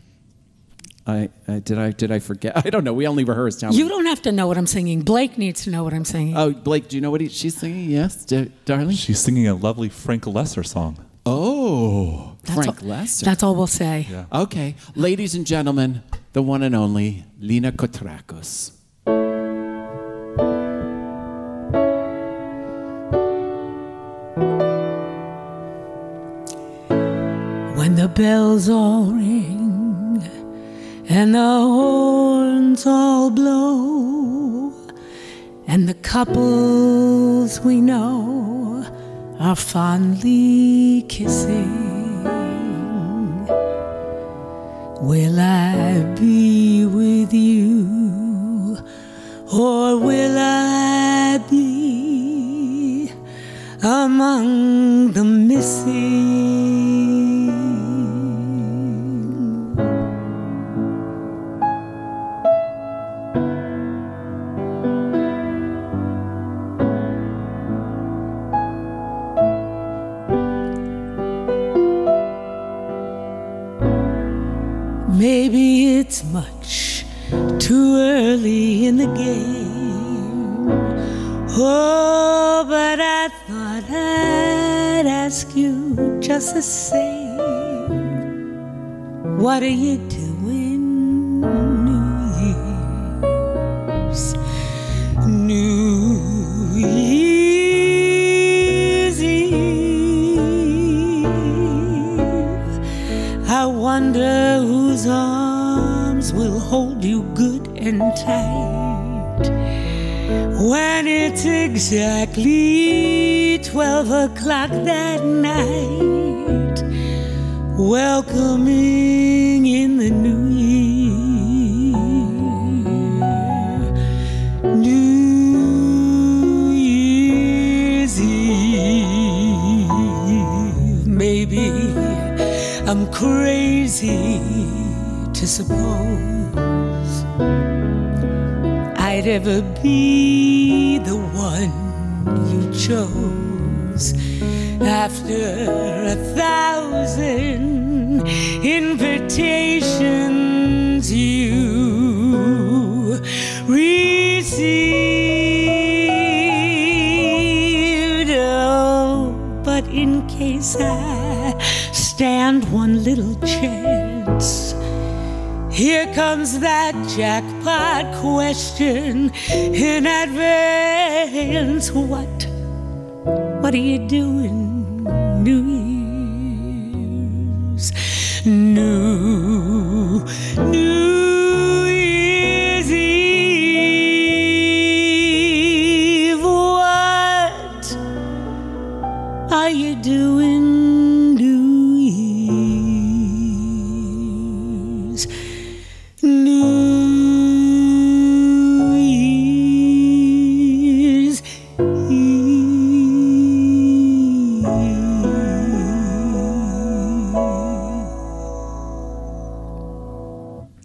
Did I forget? I don't know. We only rehearsed. You don't have to know what I'm singing. Blake needs to know what I'm singing. Oh, Blake, do you know what she's singing? Yes, darling? She's singing a lovely Frank Lesser song. Oh, Frank Lesser. That's all we'll say. Yeah. Okay. Ladies and gentlemen, the one and only Lina Koutrakos. When the bells all ring and the horns all blow and the couples we know are fondly kissing, will I be with you, or will I be among the missing? Maybe it's much too early in the game. Oh, but I thought I'd ask you just the same. What are you doing New Year's? New Year's Eve. I wonder whose arms will hold you good and tight when it's It's exactly 12 o'clock that night, welcoming in the new year. New Year's Eve. Maybe I'm crazy to suppose I'd ever be the one you chose after 1,000 invitations you received. Oh, but in case I stand one little chance, here comes that jackpot question in advance. What are you doing New Year's? New Year's Eve. What are you doing New Year's? New Year's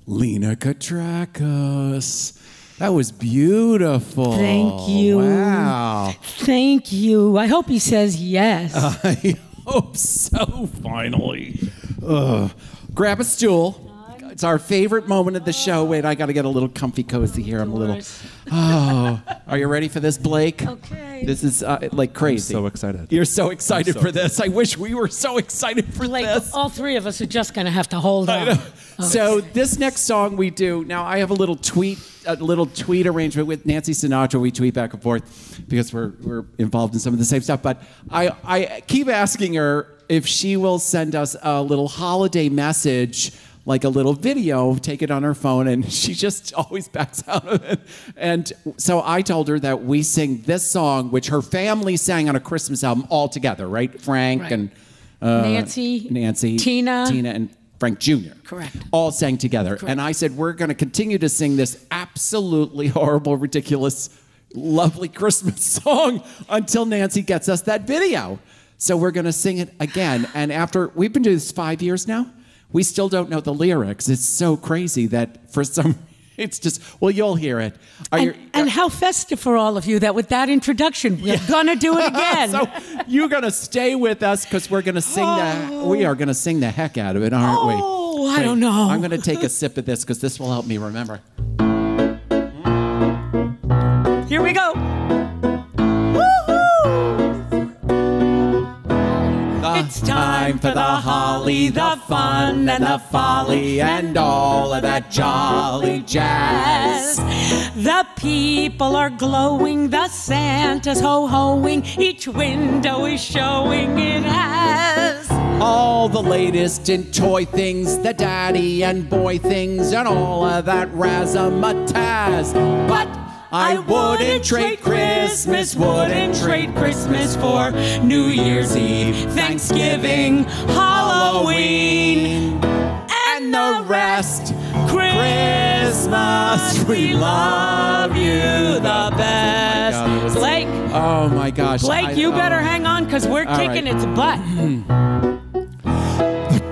Lina Koutrakos. That was beautiful. Thank you. Wow. Thank you. I hope he says yes. I hope so, finally. Grab a stool. It's our favorite moment of the show. Wait, I got to get a little comfy cozy here. I'm a little... Oh, are you ready for this, Blake? Okay. This is like crazy. I'm so excited. You're so excited for this. I wish we were so excited for this. All three of us are just going to have to hold on. So this next song we do, now I have a little tweet arrangement with Nancy Sinatra. We tweet back and forth because we're involved in some of the same stuff. But I keep asking her if she will send us a little holiday message, like a little video, take it on her phone, and she just always backs out of it. And so I told her that we sing this song, which her family sang on a Christmas album all together, right? Frank and Nancy, Tina, and Frank Jr. Correct. All sang together. Correct. And I said, we're going to continue to sing this absolutely horrible, ridiculous, lovely Christmas song until Nancy gets us that video. So we're going to sing it again. And after, we've been doing this 5 years now. We still don't know the lyrics. It's so crazy that for some, it's just, well, you'll hear it. And how festive for all of you that with that introduction, we're going to do it again. So you're going to stay with us because we're going to sing we are going to sing the heck out of it, aren't we? Oh, I don't know. I'm going to take a sip of this because this will help me remember. Here we go. It's time for the holly, the fun and the folly and all of that jolly jazz. The people are glowing, the Santa's ho-hoing, each window is showing it has all the latest in toy things, the daddy and boy things, and all of that razzmatazz. But I wouldn't trade Christmas, wouldn't trade Christmas for New Year's Eve, Thanksgiving, Halloween, and the rest. Christmas, we love you the best. Blake. Oh my gosh. Blake, you better hang on because we're kicking its butt.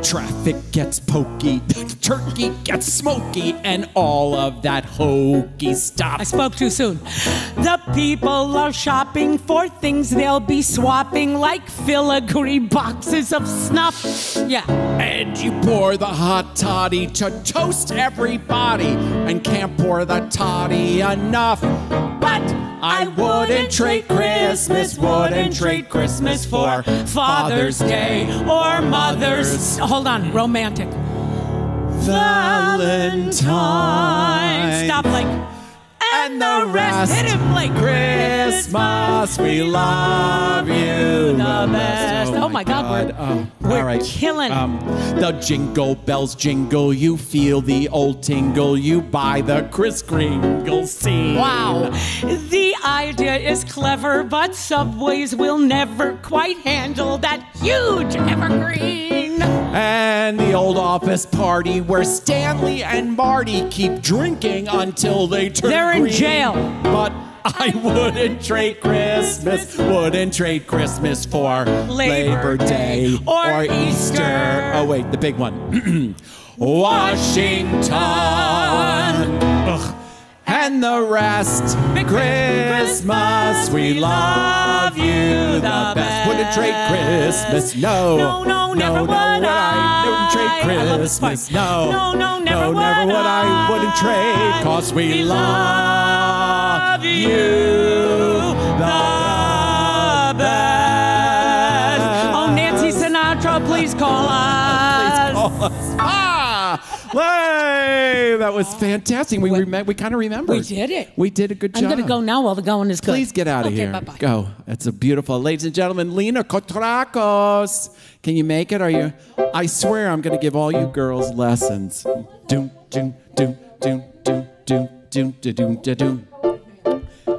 Traffic gets pokey, the turkey gets smoky, and all of that hokey stuff. I spoke too soon. The people are shopping for things they'll be swapping, like filigree boxes of snuff. Yeah. And you pour the hot toddy to toast everybody, and can't pour the toddy enough. But I wouldn't trade Christmas, wouldn't trade Christmas for Father's Day or Mother's. Hold on, romantic. Valentine. Stop, Blake. And the rest. Hit him, Blake. Christmas, Christmas, we love you the best. Oh my God, we're all right. killing it. The jingle bells jingle, you feel the old tingle, you buy the Kris Kringle scene. Wow. The idea is clever, but subways will never quite handle that huge evergreen. And the old office party where Stanley and Marty keep drinking until they turn They're in green. jail. But I wouldn't trade Christmas for Labor Day or Easter. Oh, wait, the big one. Washington. Ugh. And the rest, Christmas, we love you the best. Wouldn't trade Christmas, no. No, never would I. Wouldn't trade Christmas, no. No, never would I. Wouldn't trade, 'cause we love you the best. Oh, Nancy Sinatra, please call us. Please call us. Hey, that was fantastic. We kind of remembered. We did it. We did a good job. I'm going to go now while the going is good. Please get out of here. Bye-bye. Go. It's a beautiful. Ladies and gentlemen, Lina Koutrakos. Can you make it? Are you? I swear I'm going to give all you girls lessons. Doom, doom, doom, doom, doom, doom, doom, doom, doom, doom.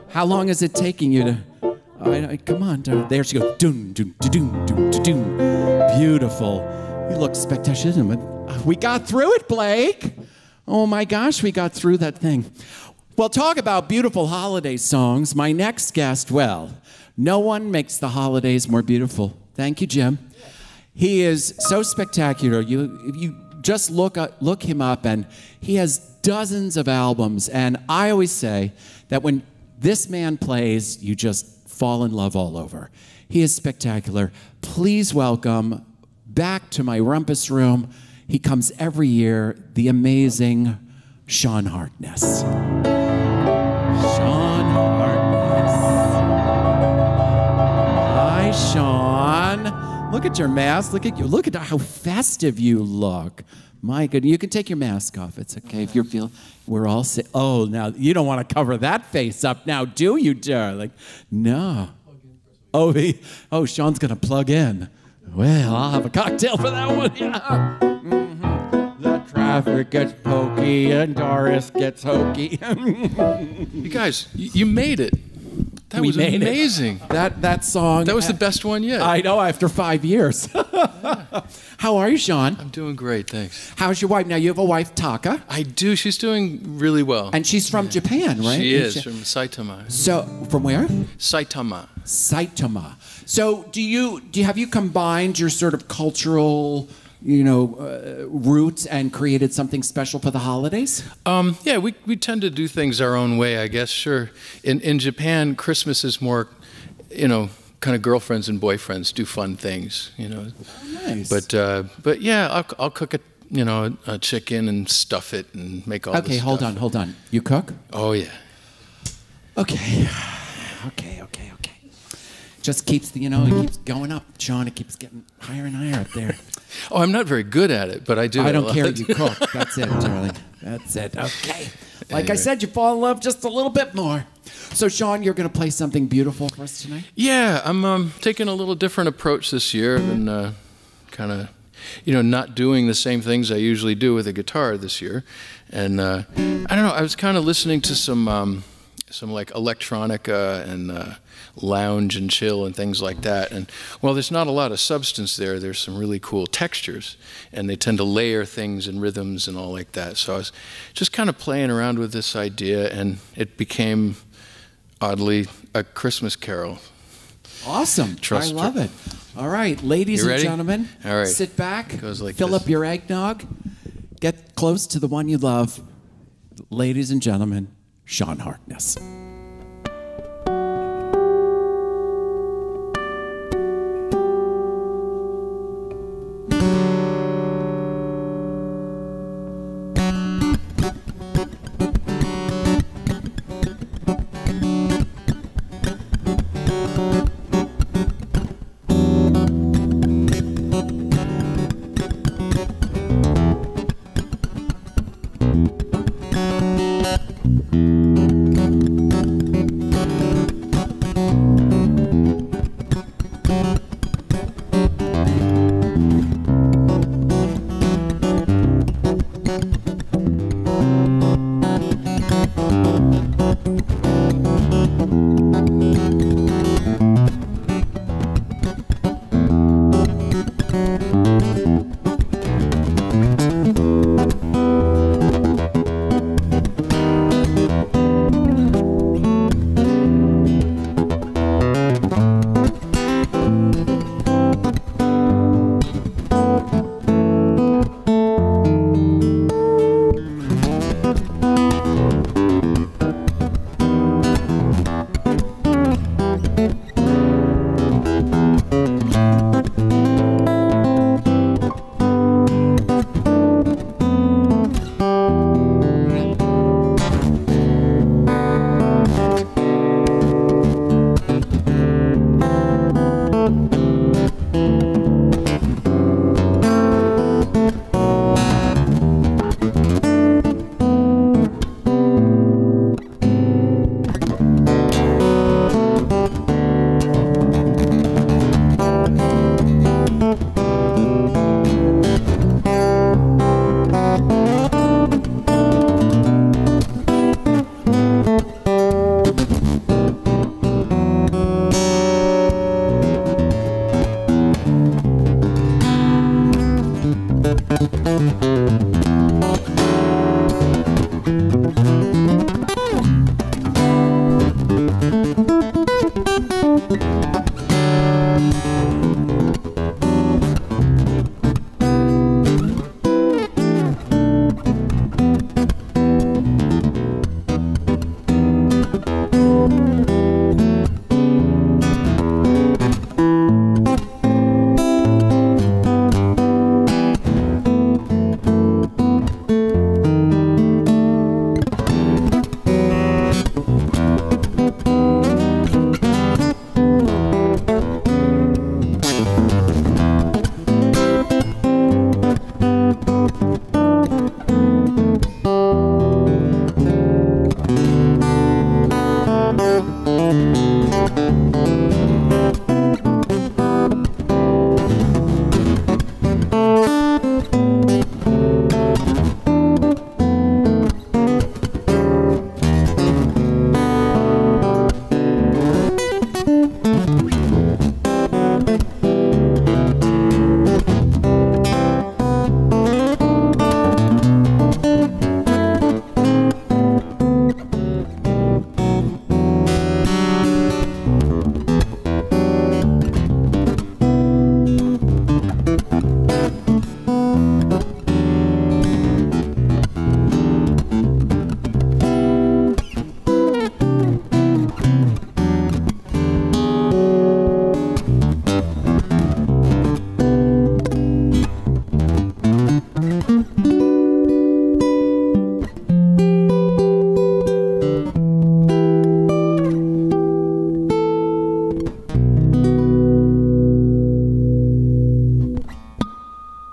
How long is it taking you to? Come on, there she goes. Doom, doom, doom, doom, doom. Beautiful. You look spectacular. We got through it, Blake. Oh my gosh, we got through that thing. Well, talk about beautiful holiday songs. My next guest, well, no one makes the holidays more beautiful. Thank you, Jim. He is so spectacular. You just look him up, and he has dozens of albums. And I always say that when this man plays, you just fall in love all over. He is spectacular. Please welcome back to my rumpus room. He comes every year, the amazing Sean Harkness. Sean Harkness. Hi, Sean. Look at your mask. Look at you. Look at how festive you look. My goodness. You can take your mask off. It's okay if you're feeling. We're all sick. Oh, now you don't want to cover that face up now, do you, darling? No. Oh, Sean's going to plug in. Well, I'll have a cocktail for that one. Yeah. The traffic gets pokey and Doris gets hokey. You guys, you made it. That was amazing. That song. That was the best one yet. I know, after 5 years. How are you, Sean? I'm doing great, thanks. How's your wife? Now, you have a wife, Taka. I do. She's doing really well. And she's from Japan, right? She is, from Saitama. So, from where? Saitama. Saitama. So, have you combined your sort of cultural, roots and created something special for the holidays? Yeah, we tend to do things our own way, I guess. Sure. In Japan, Christmas is more, kind of girlfriends and boyfriends do fun things. Oh, nice. But yeah, I'll cook a chicken and stuff it and make all. Okay, this stuff. hold on. You cook? Oh yeah. Okay. Just keeps it keeps going up, Sean. It keeps getting higher and higher up there. Oh, I'm not very good at it, but I do. I don't care. You cook. That's it, darling. That's it. Okay. Like I said, you fall in love just a little bit more. So, Sean, you're going to play something beautiful for us tonight? Yeah, I'm taking a little different approach this year. I've been kind of, not doing the same things I usually do with a guitar this year. And I don't know, I was kind of listening to some like electronica and lounge and chill and things like that. And while there's not a lot of substance there, there's some really cool textures, and they tend to layer things and rhythms and all like that. So I was just kind of playing around with this idea, and it became, oddly, a Christmas carol. Awesome. I love it. All right, ladies and gentlemen, all right. Sit back, like fill up your eggnog, get close to the one you love. Ladies and gentlemen, Sean Harkness.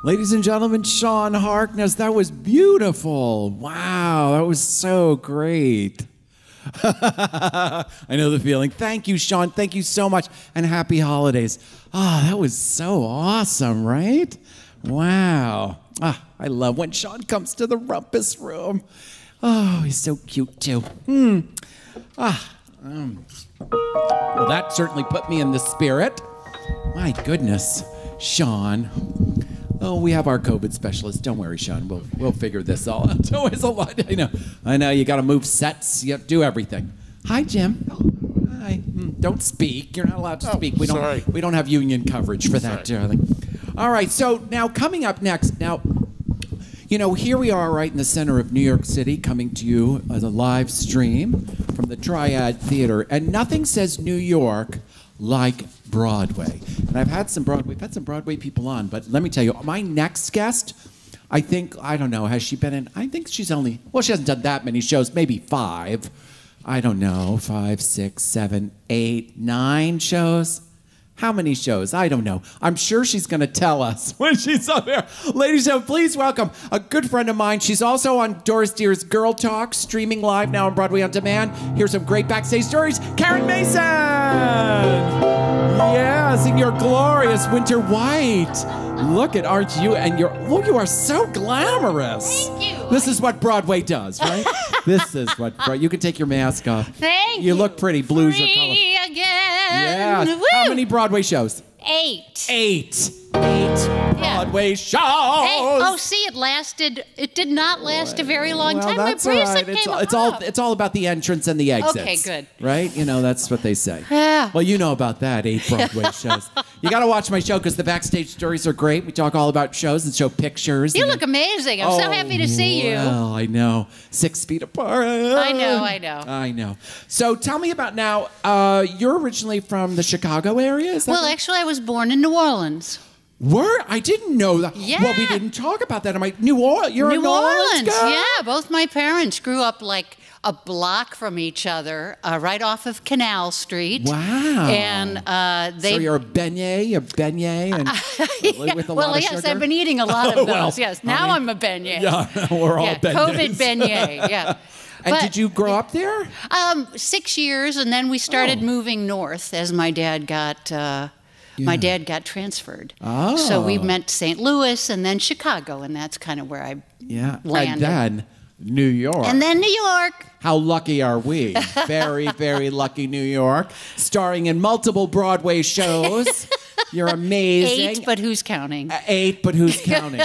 Ladies and gentlemen, Sean Harkness, that was beautiful. Wow, that was so great. I know the feeling. Thank you, Sean. Thank you so much, and happy holidays. Ah, that was so awesome, right? Wow. Ah, I love when Sean comes to the rumpus room. Oh, he's so cute, too. Well, that certainly put me in the spirit. My goodness, Sean. Oh, we have our COVID specialist. Don't worry, Sean. We'll figure this all out. It's always a lot. I know. You got to move sets. You have to do everything. Hi, Jim. Hi. Don't speak. You're not allowed to speak. We don't have union coverage for that, darling. All right. So now coming up next. Now, here we are right in the center of New York City, coming to you as a live stream from the Triad Theater, and nothing says New York like Broadway. And we've had some Broadway people on, but let me tell you, my next guest, I don't know, has she been in, I think she hasn't done that many shows, maybe 5. I don't know, 5, 6, 7, 8, 9 shows. How many shows? I don't know. I'm sure she's going to tell us when she's up here. Ladies and gentlemen, please welcome a good friend of mine. She's also on Doris Dear's Girl Talk, streaming live now on Broadway On Demand. Here's some great backstage stories. Karen Mason! Yes, in your glorious winter white. Look at, aren't you? And you are so glamorous. Thank you. This is what Broadway does, right? This is what, you can take your mask off. Thank you. You look pretty. Blues are color. Free again. Yeah. Woo. How many Broadway shows? 8. 8 Broadway shows. Hey, oh, see, it did not last a very long time. That's My all bracelet right. came It's all about the entrance and the exits. Okay, good. Right? That's what they say. Yeah. Well, you know about that, 8 Broadway shows. You got to watch my show because the backstage stories are great. We talk all about shows and show pictures. You look amazing. I'm so happy to see you. Well, I know. 6 feet apart. I know. So tell me about now, you're originally from the Chicago area, is that Well, right? actually, I was born in New Orleans. I didn't know that. Yeah. Well, we didn't talk about that. I'm like, New Orleans? You're a New Orleans girl? Yeah, both my parents grew up like a block from each other, right off of Canal Street. Wow. And So you're a beignet, and with a lot of sugar? Yes, I've been eating a lot of those. Yes, now I'm a beignet. Yeah, we're all beignets. COVID beignet, yeah. And did you grow up there? 6 years, and then we started moving north as my dad got... My dad got transferred. Oh. So we went to St. Louis and then Chicago, and that's kind of where I landed. And then New York. And then New York. How lucky are we? Very, very lucky New York. Starring in multiple Broadway shows. You're amazing. 8, but who's counting? 8, but who's counting?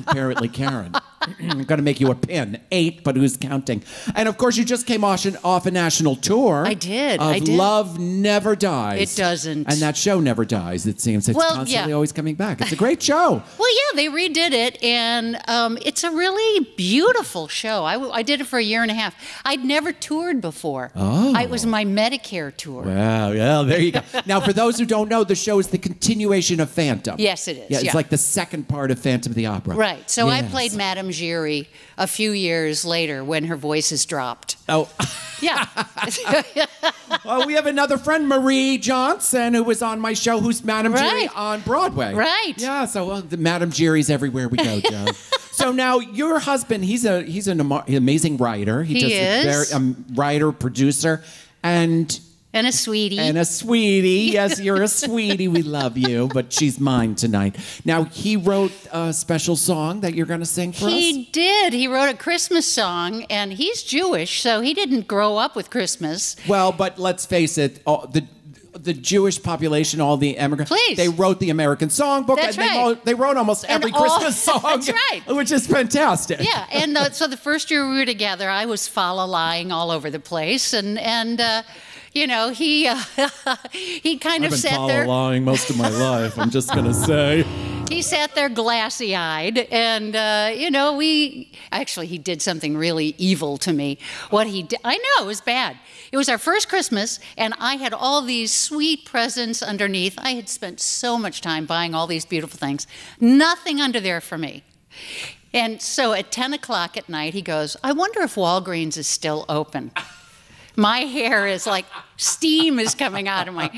Apparently Karen. I'm going to make you a pin. 8, but who's counting? And of course, you just came off a national tour. I did. Of Love Never Dies. It doesn't. And that show never dies, it seems. It's constantly always coming back. It's a great show. Well, yeah, they redid it, and it's a really beautiful show. I did it for a year and a half. I'd never toured before. Oh. It was my Medicare tour. Wow, yeah, there you go. Now, for those who don't know, the show is the continuation of Phantom. Yes, it is. Yeah, it's like the second part of Phantom of the Opera. Right. So I Yes. played Madame Giry a few years later when her voice has dropped. Oh. Yeah. Well, we have another friend, Marie Johnson, who was on my show, who's Madame Giry on Broadway. Right. Yeah, so the Madame Giry's everywhere we go, Joe. So now your husband, he's an amazing writer. He is. Writer, producer, and a sweetie. And a sweetie. Yes, you're a sweetie. We love you, but she's mine tonight. Now, he wrote a special song that you're going to sing for us? He did. He wrote a Christmas song, and he's Jewish, so he didn't grow up with Christmas. Well, but let's face it, the Jewish population, all the immigrants, they wrote the American Songbook. That's and right. They wrote almost every Christmas song. That's right. Which is fantastic. Yeah, and so the first year we were together, I was fa-la-lying all over the place, and you know, he kind of sat there. I've been fa-la-lying most of my life, I'm just going to say. He sat there glassy-eyed, and, you know, he did something really evil to me. What he did, I know, it was bad. It was our first Christmas, and I had all these sweet presents underneath. I had spent so much time buying all these beautiful things. Nothing under there for me. And so at 10 o'clock at night, he goes, I wonder if Walgreens is still open. My hair is like, steam is coming out of my...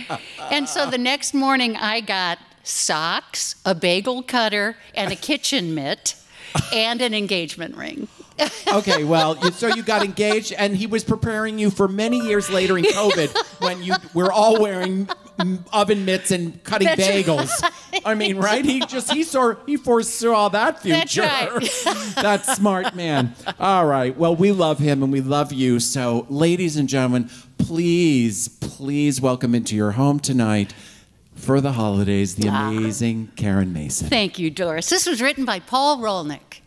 And so the next morning, I got socks, a bagel cutter, and a kitchen mitt, and an engagement ring. Okay, well, so you got engaged, and he was preparing you for many years later in COVID when you were all wearing oven mitts and cutting bagels. Right. I mean, right? He foresaw that future. That's right. That smart man. All right. Well, we love him and we love you. So, ladies and gentlemen, please welcome into your home tonight for the holidays the amazing Karen Mason. Thank you, Doris. This was written by Paul Rolnick.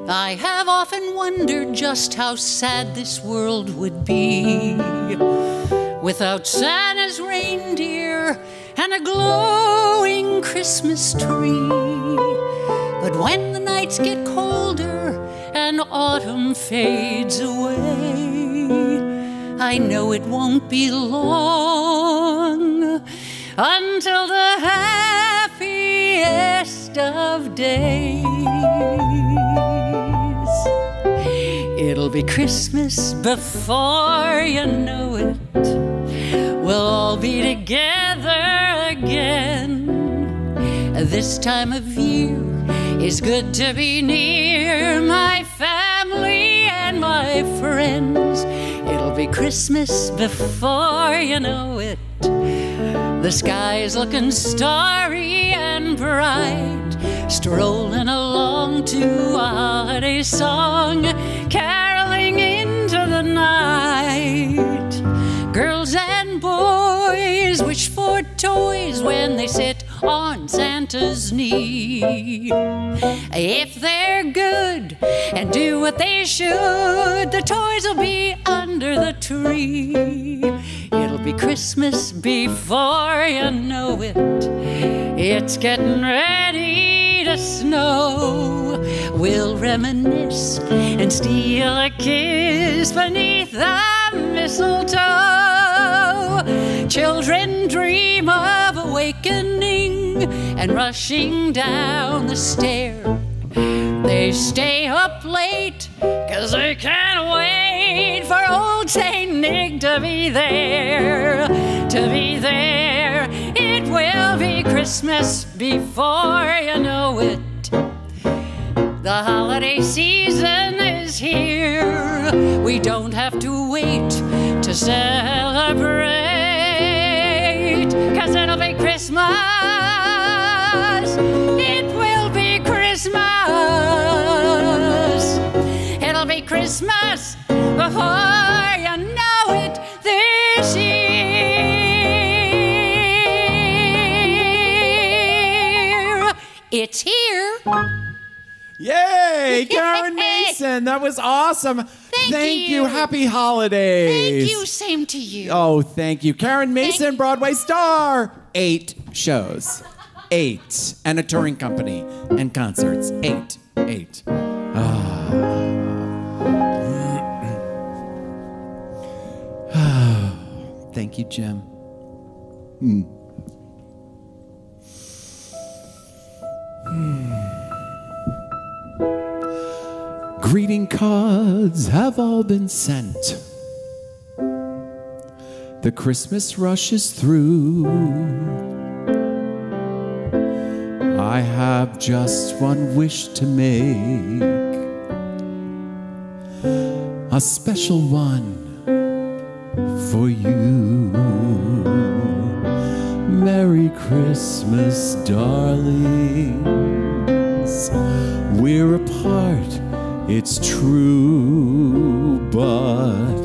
I have often wondered just how sad this world would be without Santa's reindeer and a glowing Christmas tree. But when the nights get colder and autumn fades away, I know it won't be long until the happiest of days. It'll be Christmas before you know it. We'll all be together again. This time of year is good to be near my family and my friends. It'll be Christmas before you know it. The sky's looking starry and bright, strolling along to a holiday song, caroling into the night. Girls and boys wish for toys when they sit on Santa's knee. If they're good and do what they should, the toys will be under the tree. It'll be Christmas before you know it. It's getting ready to snow. We'll reminisce and steal a kiss beneath the mistletoe. Children dream of awakening and rushing down the stair. They stay up late 'cause they can't wait for old Saint Nick to be there. To be there. It will be Christmas before you know it. The holiday season is here. We don't have to wait to celebrate, 'cause it'll be Christmas. It will be Christmas. It'll be Christmas before you know it this year. It's here. Yay, Karen Mason. That was awesome. Thank you. Happy holidays. Thank you. Same to you. Oh, thank you. Karen Mason, Broadway star. 8 shows. 8. And a touring company and concerts. 8. Thank you, Jim. Greeting cards have all been sent. The Christmas rush is through. I have just one wish to make, a special one for you. Merry Christmas, darlings. We're apart, it's true, but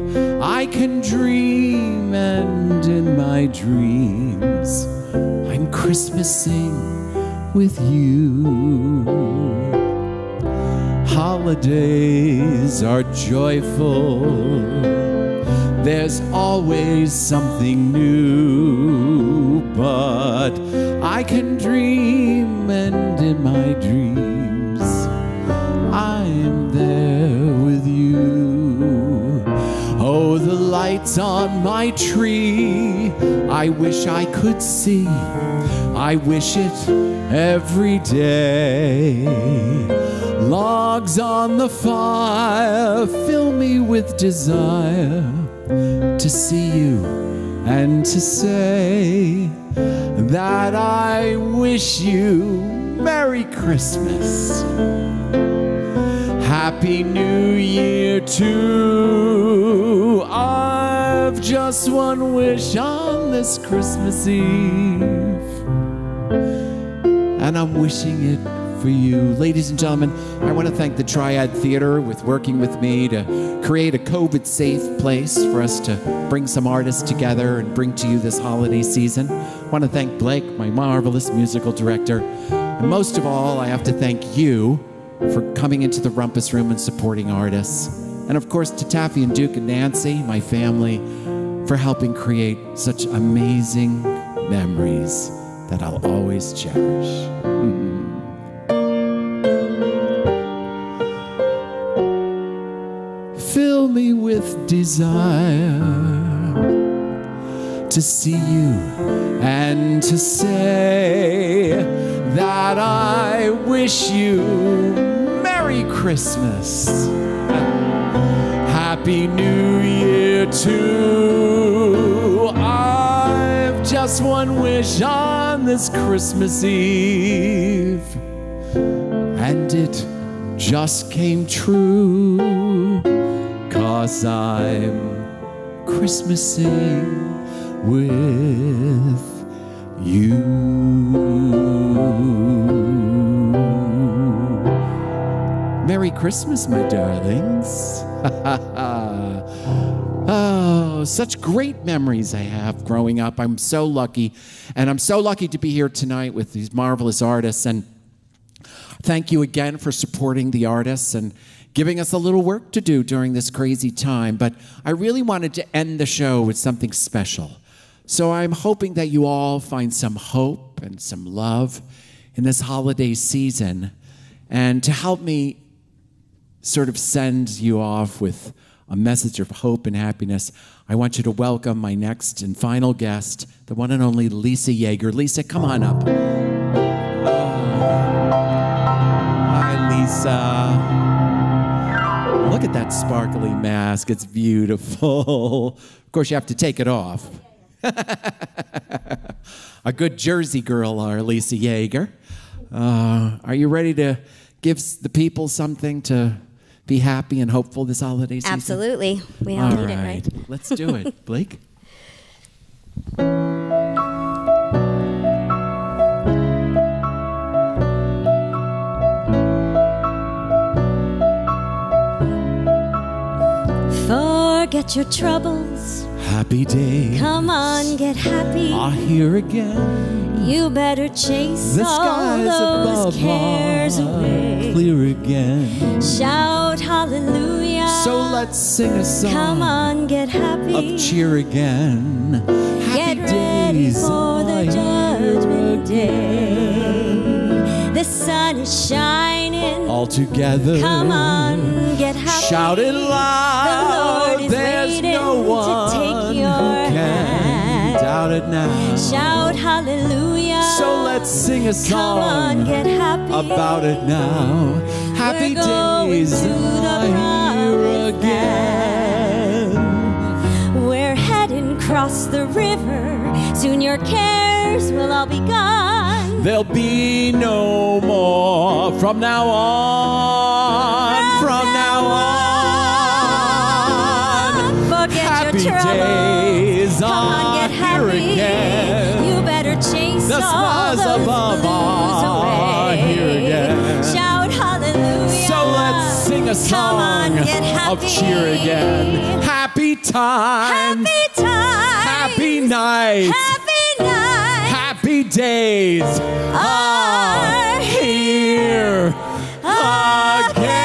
I can dream, and in my dreams I'm Christmasing with you. Holidays are joyful, there's always something new, but I can dream, and in my dreams I am there with you. Oh, the lights on my tree, I wish I could see. I wish it every day. Logs on the fire fill me with desire to see you and to say that I wish you Merry Christmas. Happy New Year too. I've just one wish on this Christmas Eve, and I'm wishing it for you. Ladies and gentlemen, I want to thank the Triad Theater with working with me to create a COVID-safe place for us to bring some artists together and bring to you this holiday season. I want to thank Blake, my marvelous musical director. And most of all, I have to thank you for coming into the Rumpus Room and supporting artists. And of course, to Taffy and Duke and Nancy, my family, for helping create such amazing memories that I'll always cherish. Fill me with desire to see you and to say that I wish you Merry Christmas. Happy New Year too. I've just one wish on this Christmas Eve, and it just came true, 'cause I'm Christmasing with you. Merry Christmas, my darlings. Oh, such great memories I have growing up. I'm so lucky, and I'm so lucky to be here tonight with these marvelous artists. And thank you again for supporting the artists and giving us a little work to do during this crazy time. But I really wanted to end the show with something special. So I'm hoping that you all find some hope and some love in this holiday season. And to help me sort of send you off with a message of hope and happiness, I want you to welcome my next and final guest, the one and only Lisa Yaeger. Lisa, come on up. Hi, Lisa. Look at that sparkly mask. It's beautiful. Of course, you have to take it off. A good Jersey girl, our Lisa Yaeger. Are you ready to give the people something to be happy and hopeful this holiday season? Absolutely. We all need it, right? Let's do it. Blake? Forget your troubles. Happy day. Come on, get happy. Are here again. You better chase The all skies those above cares are away. clear again. Shout hallelujah. So let's sing a song. Come on, get happy. Of cheer again. Get ready for the judgment day. The sun is shining. All together. Come on, get happy. Shout it loud. The Lord is There's waiting no one to take your who hand. can doubt it now. Shout hallelujah. So let's sing a song. Come on, get happy. About it now. Happy days are here again. We're heading across the river. Soon your cares will all be gone. There'll be no more from now on. From now on. Forget Happy your troubles. days Come on, get are happy. here again. You better chase The all smiles those above blues are away. here again. Shout hallelujah. So let's sing a Come on, song get happy. of cheer again. Happy times. Happy times. Happy nights. Happy night. Happy days are here again.